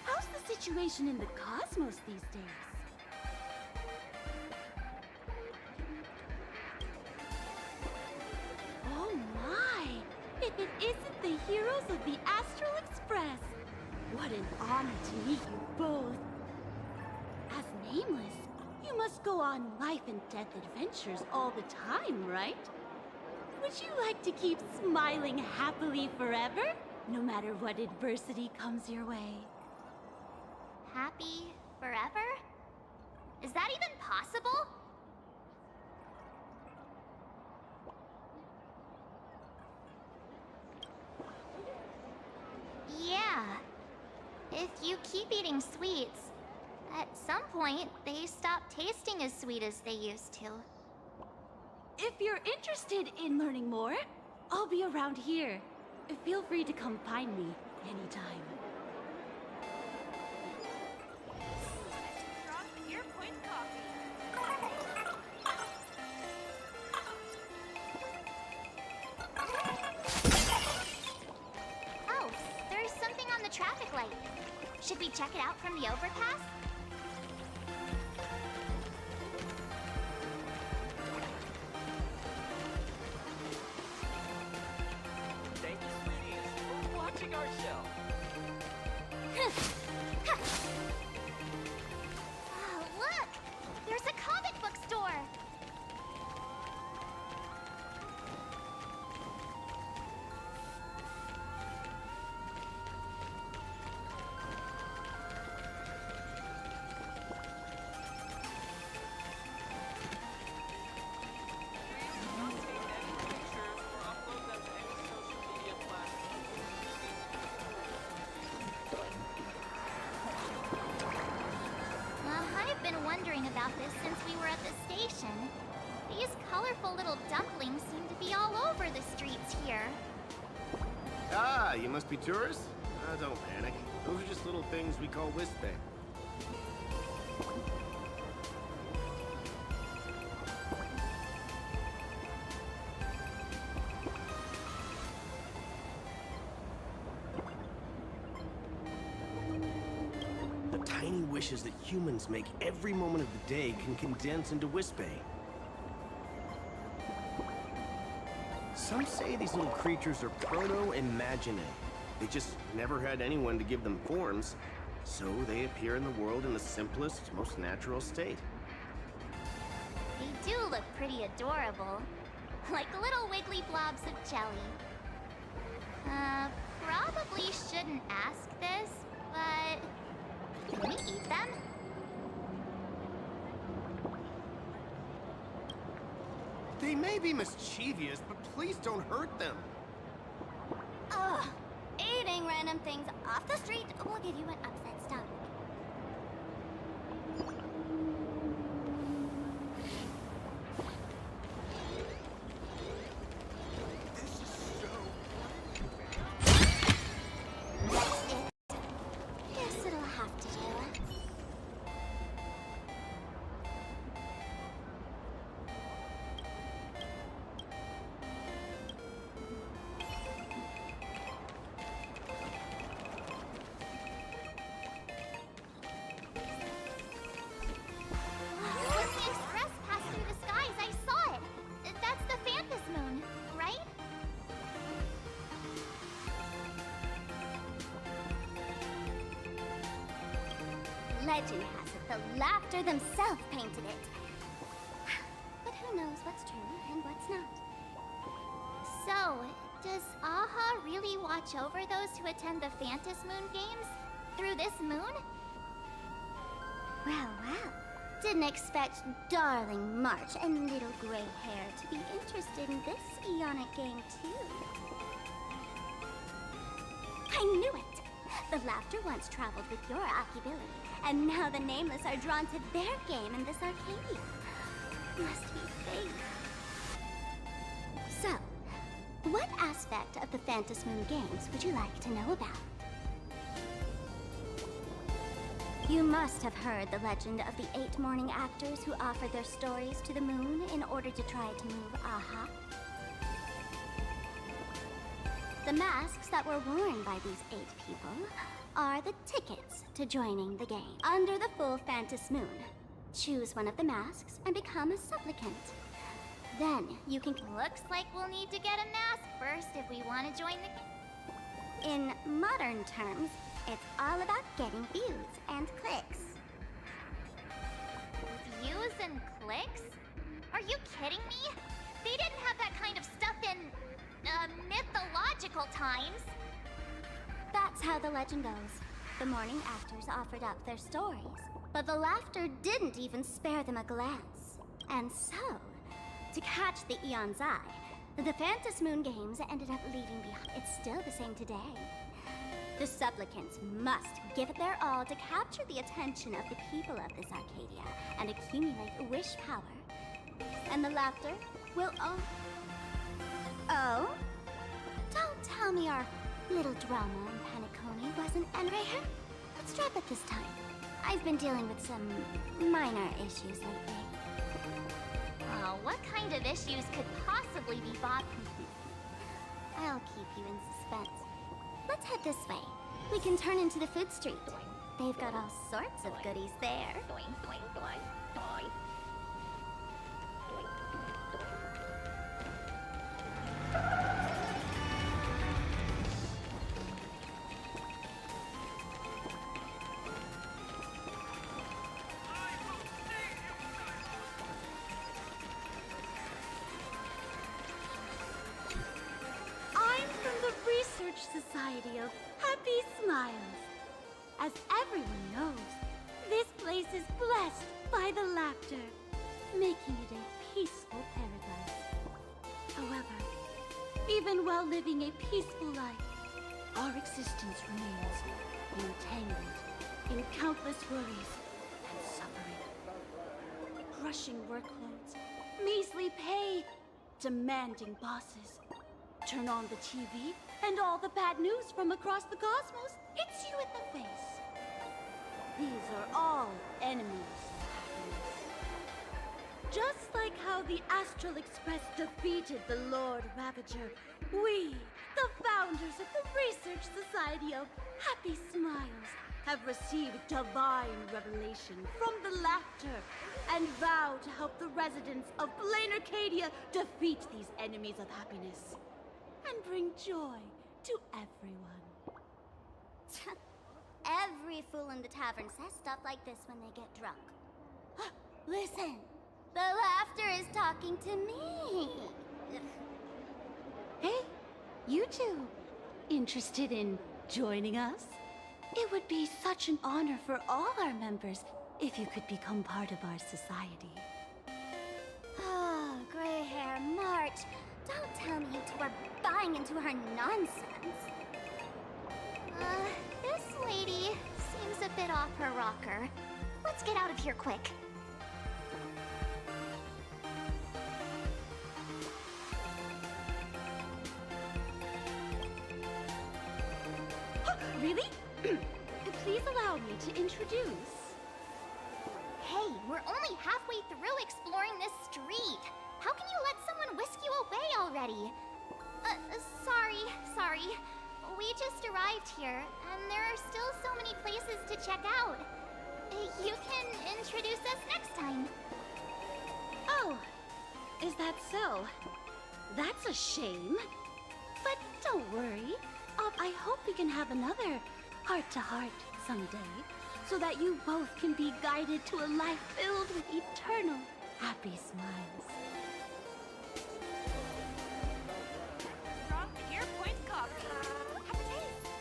S14: How's the situation in the cosmos these days? Oh my! If it isn't the heroes of the Astral Express! What an honor to meet you both! As Nameless, you must go on life and death adventures all the time, right? Would you like to keep smiling happily forever? No matter what adversity comes your way.
S6: Happy forever? Is that even possible? Yeah. If you keep eating sweets, at some point they stop tasting as sweet as they used to.
S14: If you're interested in learning more, I'll be around here. Feel free to come find me anytime.
S6: Oh, there's something on the traffic light. Should we check it out from the overpass?
S13: Thank you, sweeties, for watching our show.
S6: Oh, look! There's a comic book store! I've been wondering about this since we were at the station. These colorful little dumplings seem to be all over the streets here.
S15: Ah, you must be tourists? Don't panic. Those are just little things we call Wisp-Bay. The tiny wishes that humans make every moment of the day can condense into Wisp-Bay. Some say these little creatures are proto-imagine. They just never had anyone to give them forms, so they appear in the world in the simplest, most natural state.
S6: They do look pretty adorable. Like little wiggly blobs of jelly. Probably shouldn't ask this, but... can we eat them?
S15: They may be mischievous, but please don't hurt them.
S6: Ugh. Eating random things off the street will give you an upset stomach. That's it. Guess it'll have to do. Legend has it the Laughter themselves painted it. But who knows what's true and what's not. So, does Aha really watch over those who attend the Phantas Moon Games? Through this moon? Well, well. Didn't expect darling March and little gray hair to be interested in this Eonic game, too. I knew it! The Laughter once traveled with your Akibility, and now the Nameless are drawn to their game in this Arcadia. Must be fate. So, what aspect of the Phantas Moon Games would you like to know about? You must have heard the legend of the 8 morning actors who offered their stories to the moon in order to try to move Aha. The masks that were worn by these 8 people are the tickets to joining the game. Under the full Phantas Moon, choose one of the masks and become a supplicant. Then you can... Looks like we'll need to get a mask first if we want to join the... In modern terms, it's all about getting views and clicks. Views and clicks? Are you kidding me? They didn't have that kind of stuff in... mythological times. That's how the legend goes. The morning actors offered up their stories, but the Laughter didn't even spare them a glance. And so, to catch the Eon's eye, the Phantas Moon Games ended up leaving behind. It's still the same today. The supplicants must give it their all to capture the attention of the people of this Arcadia and accumulate wish power. And the Laughter will own... Oh? Don't tell me our little drama in Paniconi wasn't rare. Let's drop it this time. I've been dealing with some minor issues lately. Oh, what kind of issues could possibly be bought? I'll keep you in suspense. Let's head this way. We can turn into the food street. They've got all sorts of goodies there.
S14: Society of Happy Smiles. As everyone knows, this place is blessed by the Laughter, making it a peaceful paradise. However, even while living a peaceful life, our existence remains entangled in countless worries and suffering. Crushing workloads, measly pay, demanding bosses. Turn on the TV, and all the bad news from across the cosmos hits you in the face. These are all enemies of happiness. Just like how the Astral Express defeated the Lord Ravager, we, the founders of the Research Society of Happy Smiles, have received divine revelation from the Laughter and vow to help the residents of Plain Arcadia defeat these enemies of happiness and bring joy to everyone.
S6: Every fool in the tavern says stuff like this when they get drunk. Listen, the Laughter is talking to me.
S14: Hey, you two, interested in joining us? It would be such an honor for all our members if you could become part of our society.
S6: Oh, gray hair March. Don't tell me you two are buying into her nonsense. This lady seems a bit off her rocker. Let's get out of here quick.
S14: Really? Please allow me to introduce.
S6: Hey, we're only halfway through exploring this street. How can you let someone whisk you away already? Sorry. We just arrived here, and there are still so many places to check out. You can introduce us next time.
S14: Oh, is that so? That's a shame. But don't worry. I hope we can have another heart-to-heart someday. so that you both can be guided to a life filled with eternal, happy smiles.
S4: From Pure Point Coffee. Have a taste.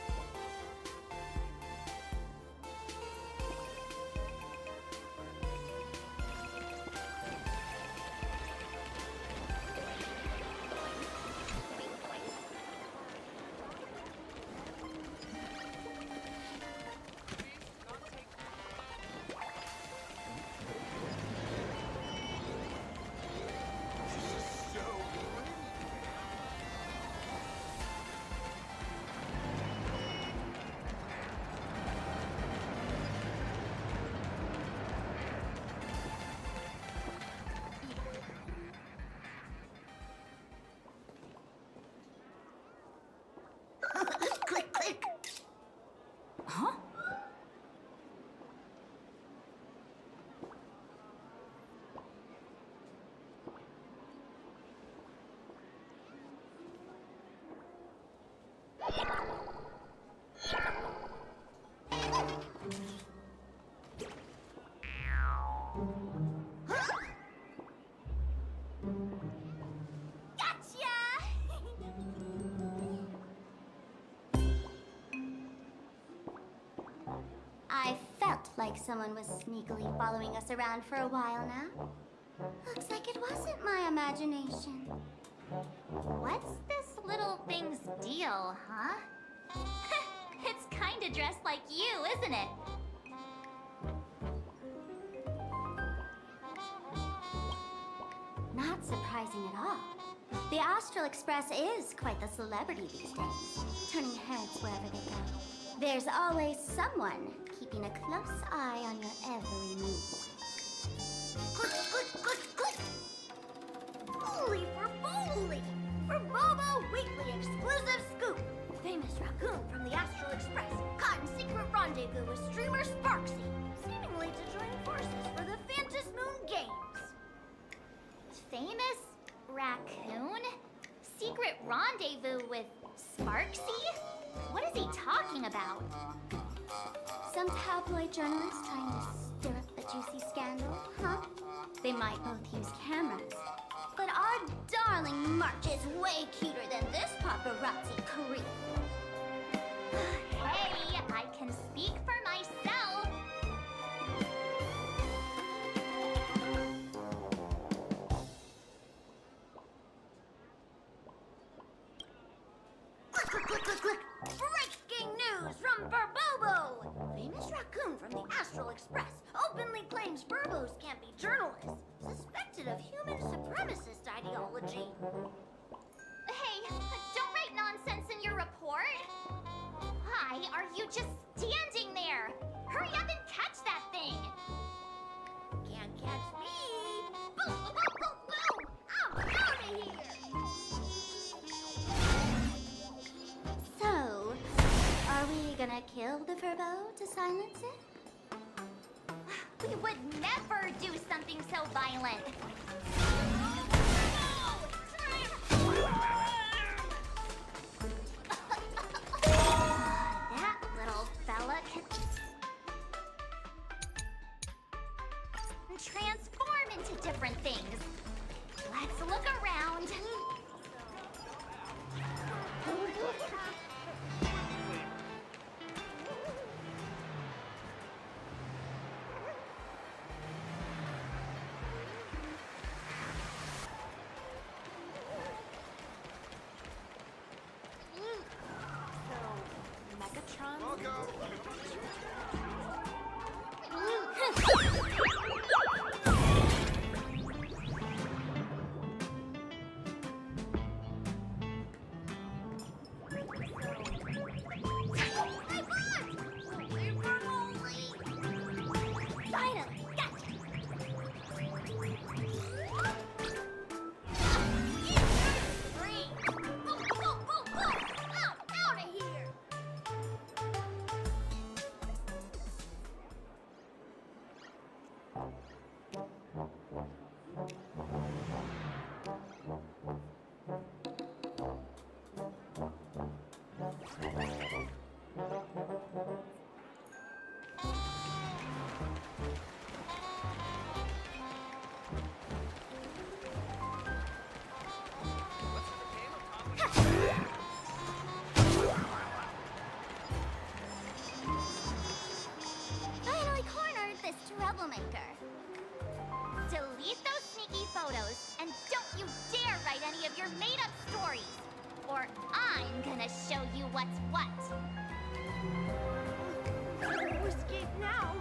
S6: Click, click.
S1: Huh?
S6: I felt like someone was sneakily following us around for a while now. Looks like it wasn't my imagination. What's this little thing's deal, huh? It's kinda dressed like you, isn't it? Not surprising at all. The Astral Express is quite the celebrity these days, turning heads wherever they go. There's always someone keeping a close eye on your every move. Click, click, click, click! Holy for Bowley! For Bobo Weekly exclusive scoop! Famous raccoon from the Astral Express caught in secret rendezvous with streamer Sparksy, seemingly to join forces for the Phantom Moon Games. Famous raccoon? Secret rendezvous with Sparksy? What is he talking about? Some tabloid journalist trying to stir up the juicy scandal, huh? They might both use cameras. But our darling March is way cuter than this paparazzi creep. Hey, I can speak for myself. Click, click, click, click, click. Breaking news from Burbobo! Famous raccoon from the Astral Express openly claims Burbos can't be journalists, suspected of human supremacist ideology. Hey, don't write nonsense in your report. Why are you just standing there? Hurry up and catch that thing! Can't catch me! Boom, boom, boom, boom! I'm out of here! So, are we gonna kill the Furbo to silence it? We would never do something so violent. That little fella can transform into different things. Let's look around. troublemaker. Delete those sneaky photos, and don't you dare write any of your made-up stories, or I'm gonna show you what's what.
S14: To escape now?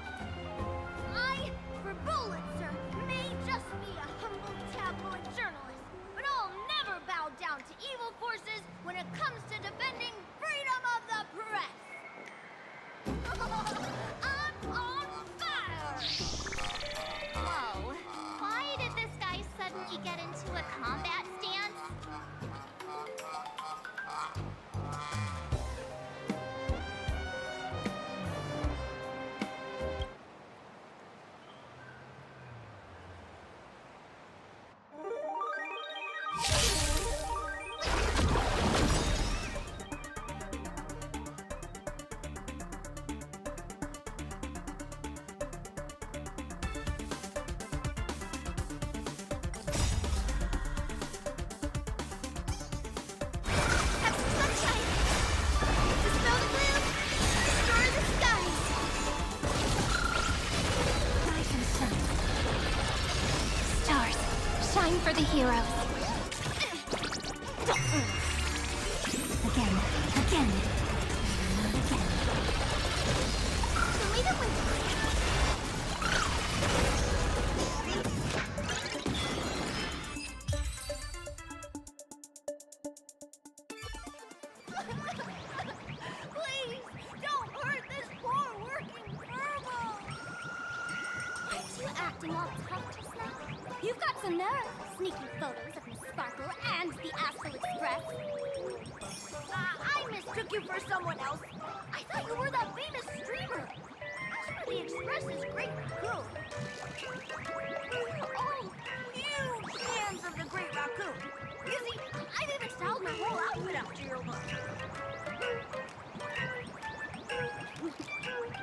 S14: I, for Bullitzer, may just be a humble tabloid journalist, but I'll never bow down to evil forces when it comes to defending freedom of the press! I'm on fire!
S6: Whoa, why did this guy suddenly get into a combat stance?
S14: Have some sunshine! Dispel the clouds! Destroy the skies!
S6: Rise and shine. Stars, shine for the heroes. Again, again, and again.
S14: Show me the way! Please, don't hurt this poor working Furbo!
S6: Aren't you acting all tough just now? You've got some nerve. Sneaking photos of Miss Sparkle and the Astral Express.
S14: I mistook you for someone else. I thought you were that famous streamer. As for the Express's Great Raccoon, we're all huge fans of the Great Raccoon. You see, I've even styled my whole outfit after your look.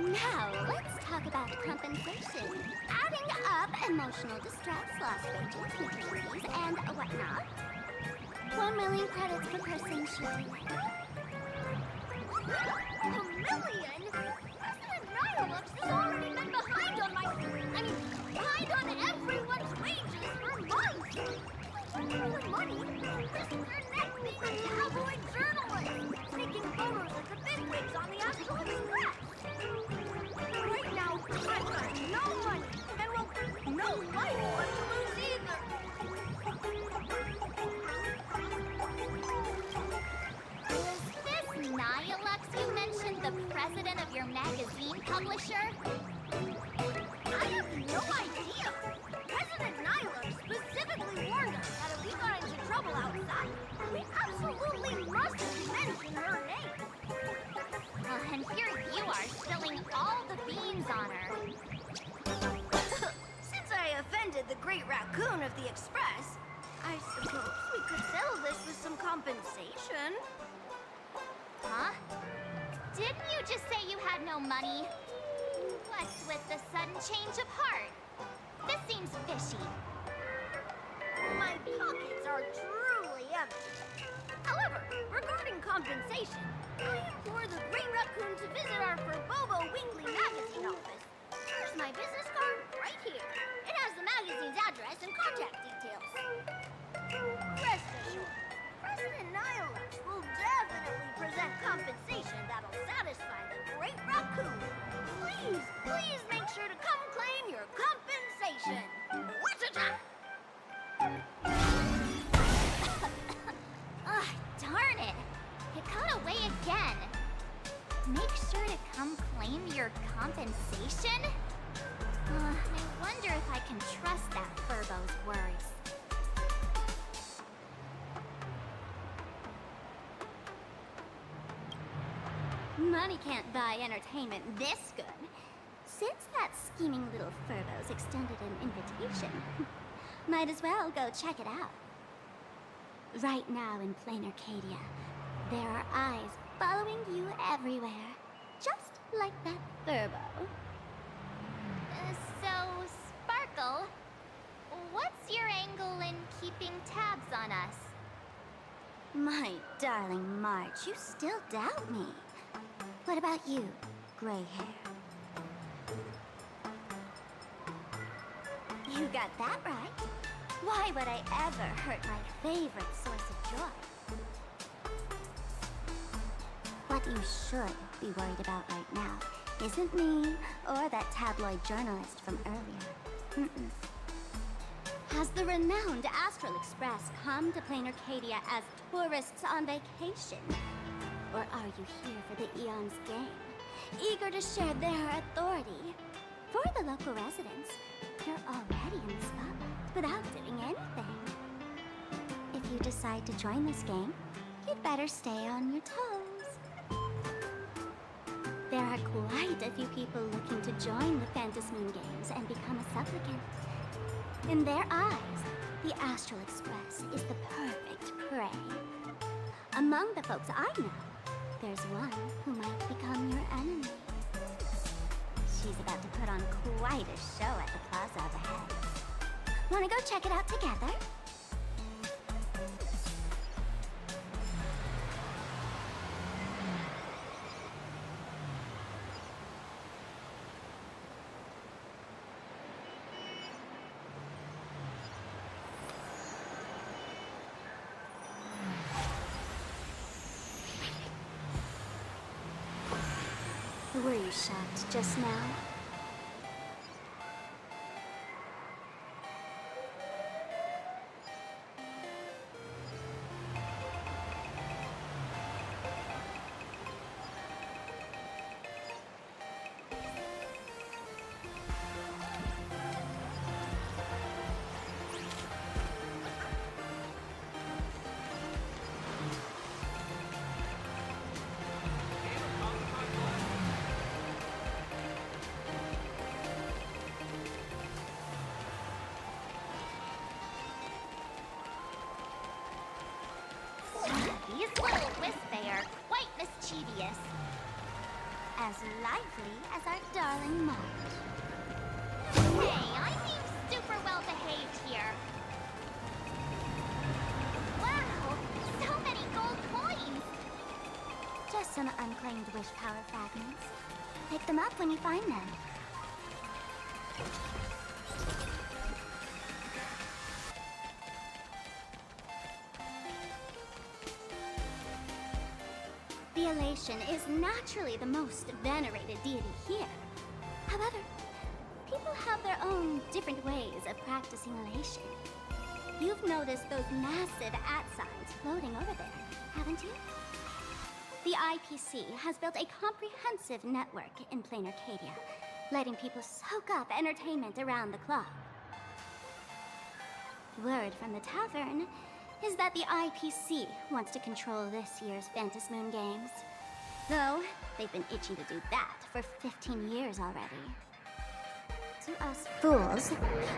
S6: Now, let's talk about compensation. Adding up emotional distress, lost wages, utilities, and whatnot. 1 million credits per person shooting.
S14: $1 million? President Nihilux has already been behind on behind on everyone's wages for months! Like, all the money, risk their neck being a tabloid journalist, taking photos of the bigwigs on the Astral Express! Right now, I've got no money, and well, no life left to lose either!
S6: Is this Nihilux you mentioned the president of your magazine publisher?
S14: I have no idea! President Nihilux specifically warned us that if we got into trouble outside, we absolutely mustn't mention her name!
S6: And here you are spilling all the beans on her.
S14: Since I offended the Great Raccoon of the Express, I suppose we could settle this with some compensation.
S6: Huh? Didn't you just say you had no money? What's with the sudden change of heart? This seems fishy.
S14: My pockets are truly empty. However, regarding compensation, I implore the Great Raccoon to visit our Furbobo Weekly magazine office. Here's my business card right here. It has the magazine's address and contact details. Rest assured, President Nihilux will definitely present compensation that'll satisfy the Great Raccoon. Please, please make sure to come claim your compensation. What's it up?
S6: Ugh, darn it! It got away again. Make sure to come claim your compensation? I wonder if I can trust that Furbo's words. Money can't buy entertainment this good. Since that scheming little Furbo's extended an invitation, might as well go check it out. Right now in plain Arcadia, there are eyes following you everywhere, just like that Furbo. So, Sparkle, what's your angle in keeping tabs on us? My darling March, you still doubt me. What about you, gray hair? You got that right. Why would I ever hurt my favorite source of joy? What you should be worried about right now isn't me or that tabloid journalist from earlier. Has the renowned Astral Express come to Plain Arcadia as tourists on vacation? Or are you here for the Eon's game, eager to share their authority? For the local residents, you're already in the spotlight without doing anything. If you decide to join this game, you'd better stay on your toes. There are quite a few people looking to join the Phantasmoon Games and become a supplicant. In their eyes, the Astral Express is the perfect prey. Among the folks I know, there's one who might become your enemy. She's about to put on quite a show at the plaza up ahead. Wanna go check it out together? Were you shocked just now? These little Wispy are quite mischievous. As lively as our darling Marge. Hey, I'm being super well behaved here. Wow, so many gold coins! Just some unclaimed wish power fragments. Pick them up when you find them. The Elation is naturally the most venerated deity here. However, people have their own different ways of practicing Elation. You've noticed those massive signs floating over there, haven't you? The IPC has built a comprehensive network in Plain Arcadia, letting people soak up entertainment around the clock. Word from the tavern is that the IPC wants to control this year's Phantasmoon Games. Though, they've been itching to do that for 15 years already. To us fools,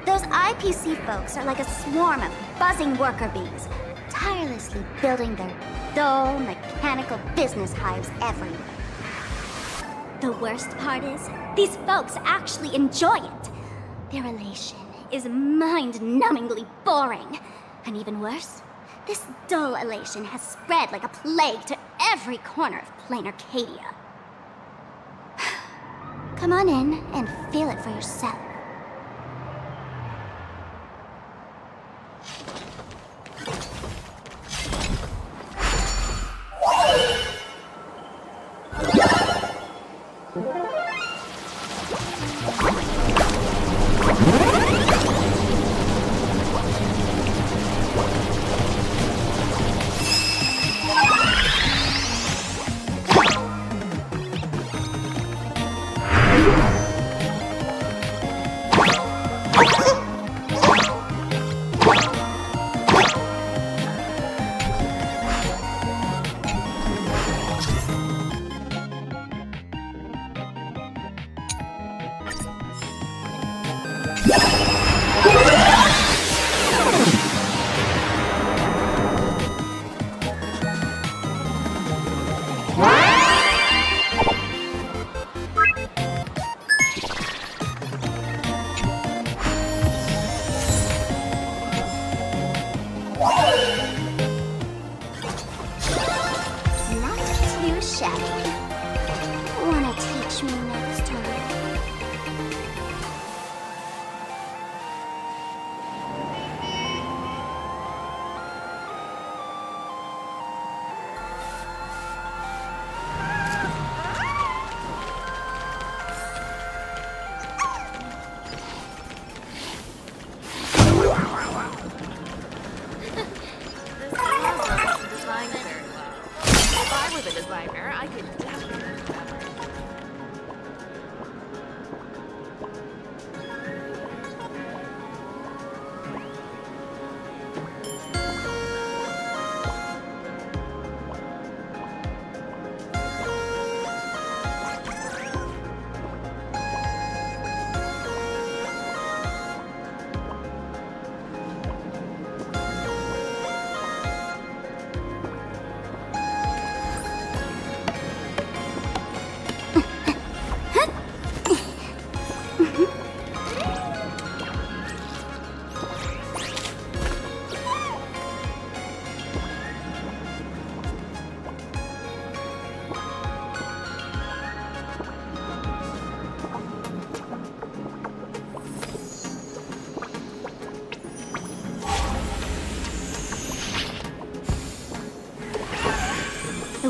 S6: those IPC folks are like a swarm of buzzing worker bees, tirelessly building their dull, mechanical business hives everywhere. The worst part is, these folks actually enjoy it. Their elation is mind-numbingly boring. And even worse, this dull elation has spread like a plague to every corner of Plain Arcadia. Come on in and feel it for yourself.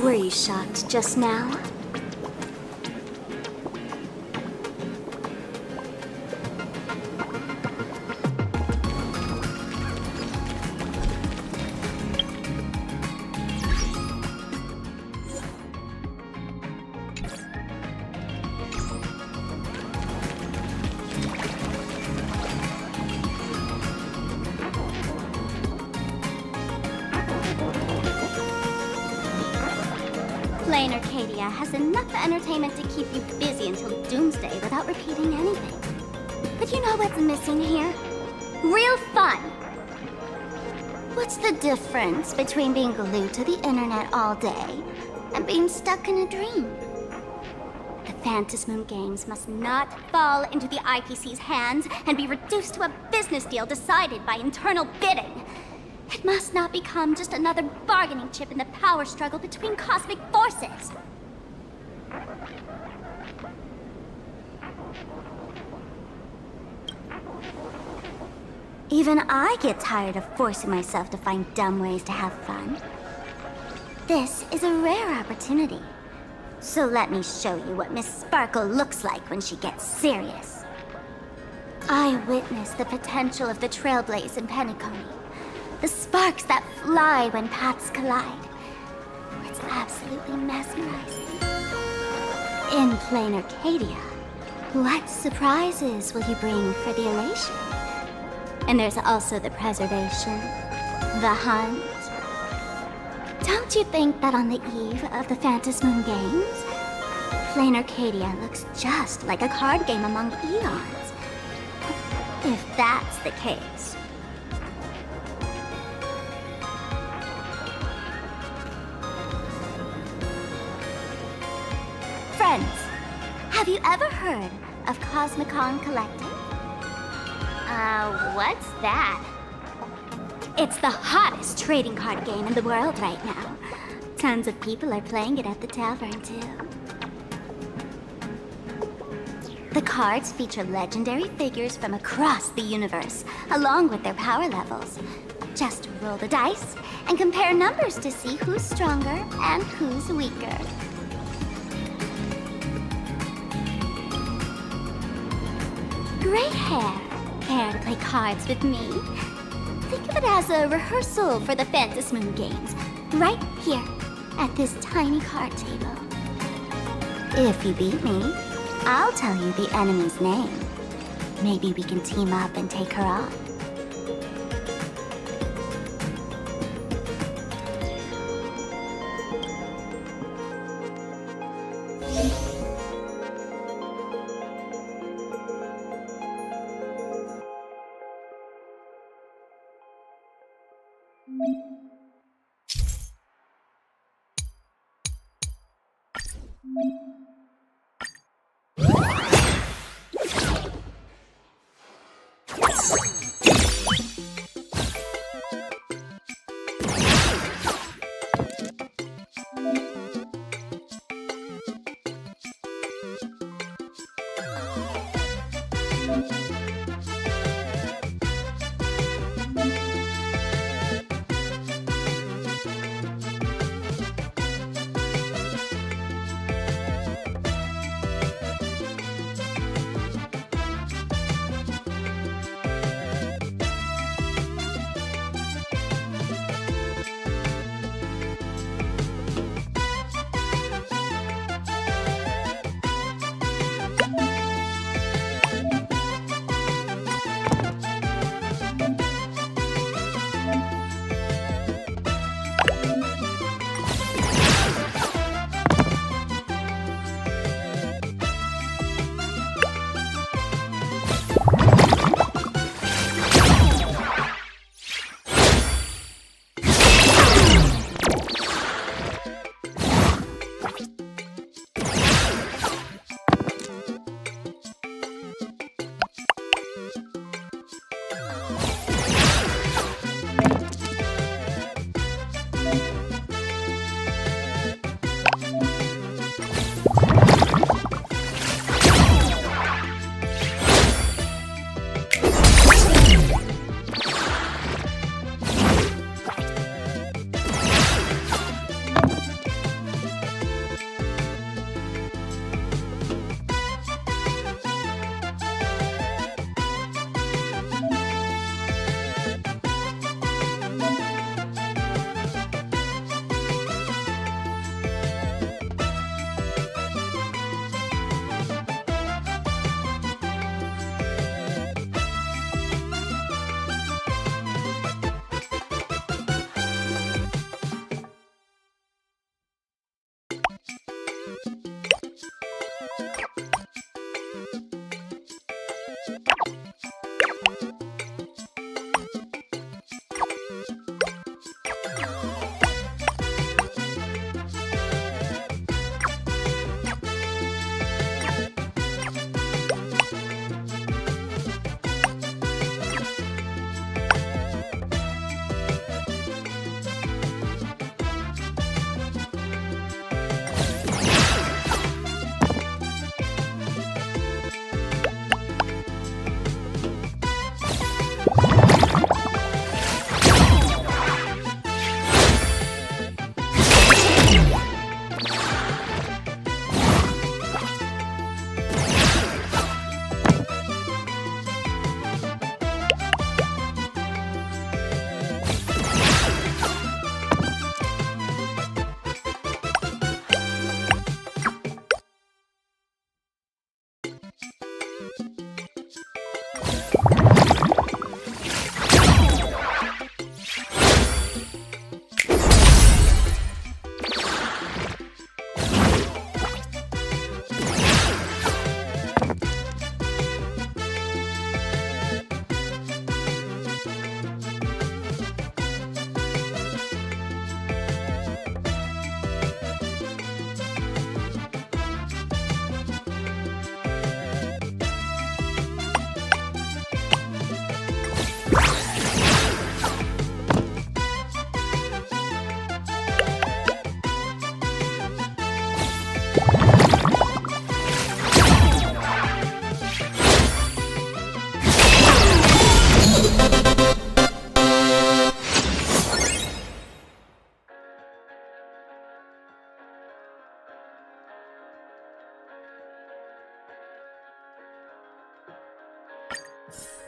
S6: Were you shocked just now? Plain Arcadia has enough entertainment to keep you busy until doomsday without repeating anything. But you know what's missing here? Real fun! What's the difference between being glued to the internet all day and being stuck in a dream? The Phantasmoon Games must not fall into the IPC's hands and be reduced to a business deal decided by internal bidding. It must not become just another bargaining chip in the power struggle between cosmic forces. Even I get tired of forcing myself to find dumb ways to have fun. This is a rare opportunity. So let me show you what Miss Sparkle looks like when she gets serious. I witnessed the potential of the Trailblaze in Penacony. The sparks that fly when paths collide. It's absolutely mesmerizing. In plain Arcadia, what surprises will you bring for the elation? And there's also the preservation, the hunt. Don't you think that on the eve of the Phantasmoon Games, plain Arcadia looks just like a card game among eons? If that's the case. Friends, have you ever heard of Cosmicon Collective? What's that? It's the hottest trading card game in the world right now. Tons of people are playing it at the tavern, too. The cards feature legendary figures from across the universe, along with their power levels. Just roll the dice and compare numbers to see who's stronger and who's weaker. Great hair. Care to play cards with me? Think of it as a rehearsal for the Phantasmoon Games, right here, at this tiny card table. If you beat me, I'll tell you the enemy's name. Maybe we can team up and take her on.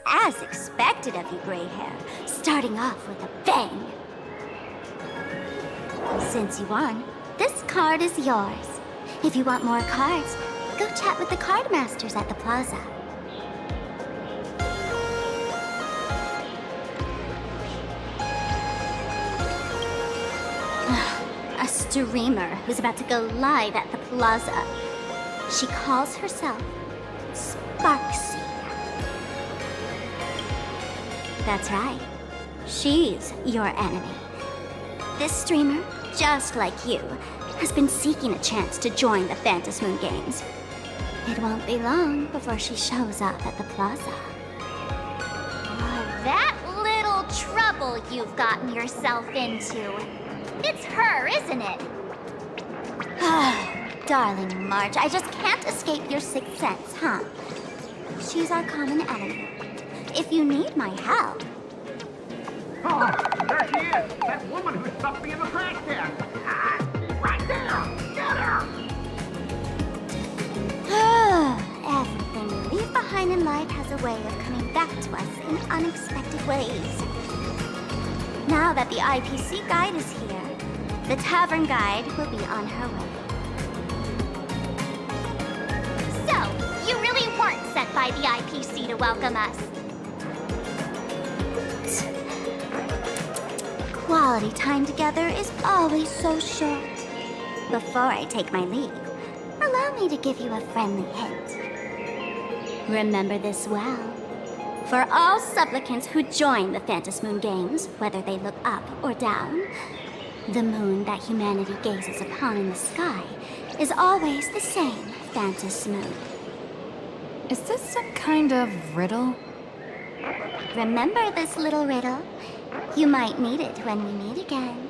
S6: As expected of you, gray hair, starting off with a bang. Since you won, this card is yours. If you want more cards, go chat with the card masters at the plaza. A streamer who's about to go live at the plaza. She calls herself Sparksy. That's right. She's your enemy. This streamer, just like you, has been seeking a chance to join the Phantasmoon Games. It won't be long before she shows up at the plaza. That little trouble you've gotten yourself into. It's her, isn't it? Darling March, I just can't escape your sixth sense, huh? She's our common enemy. If you need my help...
S16: Oh, there she is! That woman who stuffed me in the trash can! Right there! Get her!
S6: Everything we leave behind in life has a way of coming back to us in unexpected ways. Now that the IPC guide is here, the tavern guide will be on her way. So, you really weren't sent by the IPC to welcome us. Quality time together is always so short. Before I take my leave, allow me to give you a friendly hint. Remember this well. For all supplicants who join the Phantasmoon Games, whether they look up or down, the moon that humanity gazes upon in the sky is always the same Phantasmoon.
S1: Is this some kind of riddle?
S6: Remember this little riddle? You might need it when we meet again.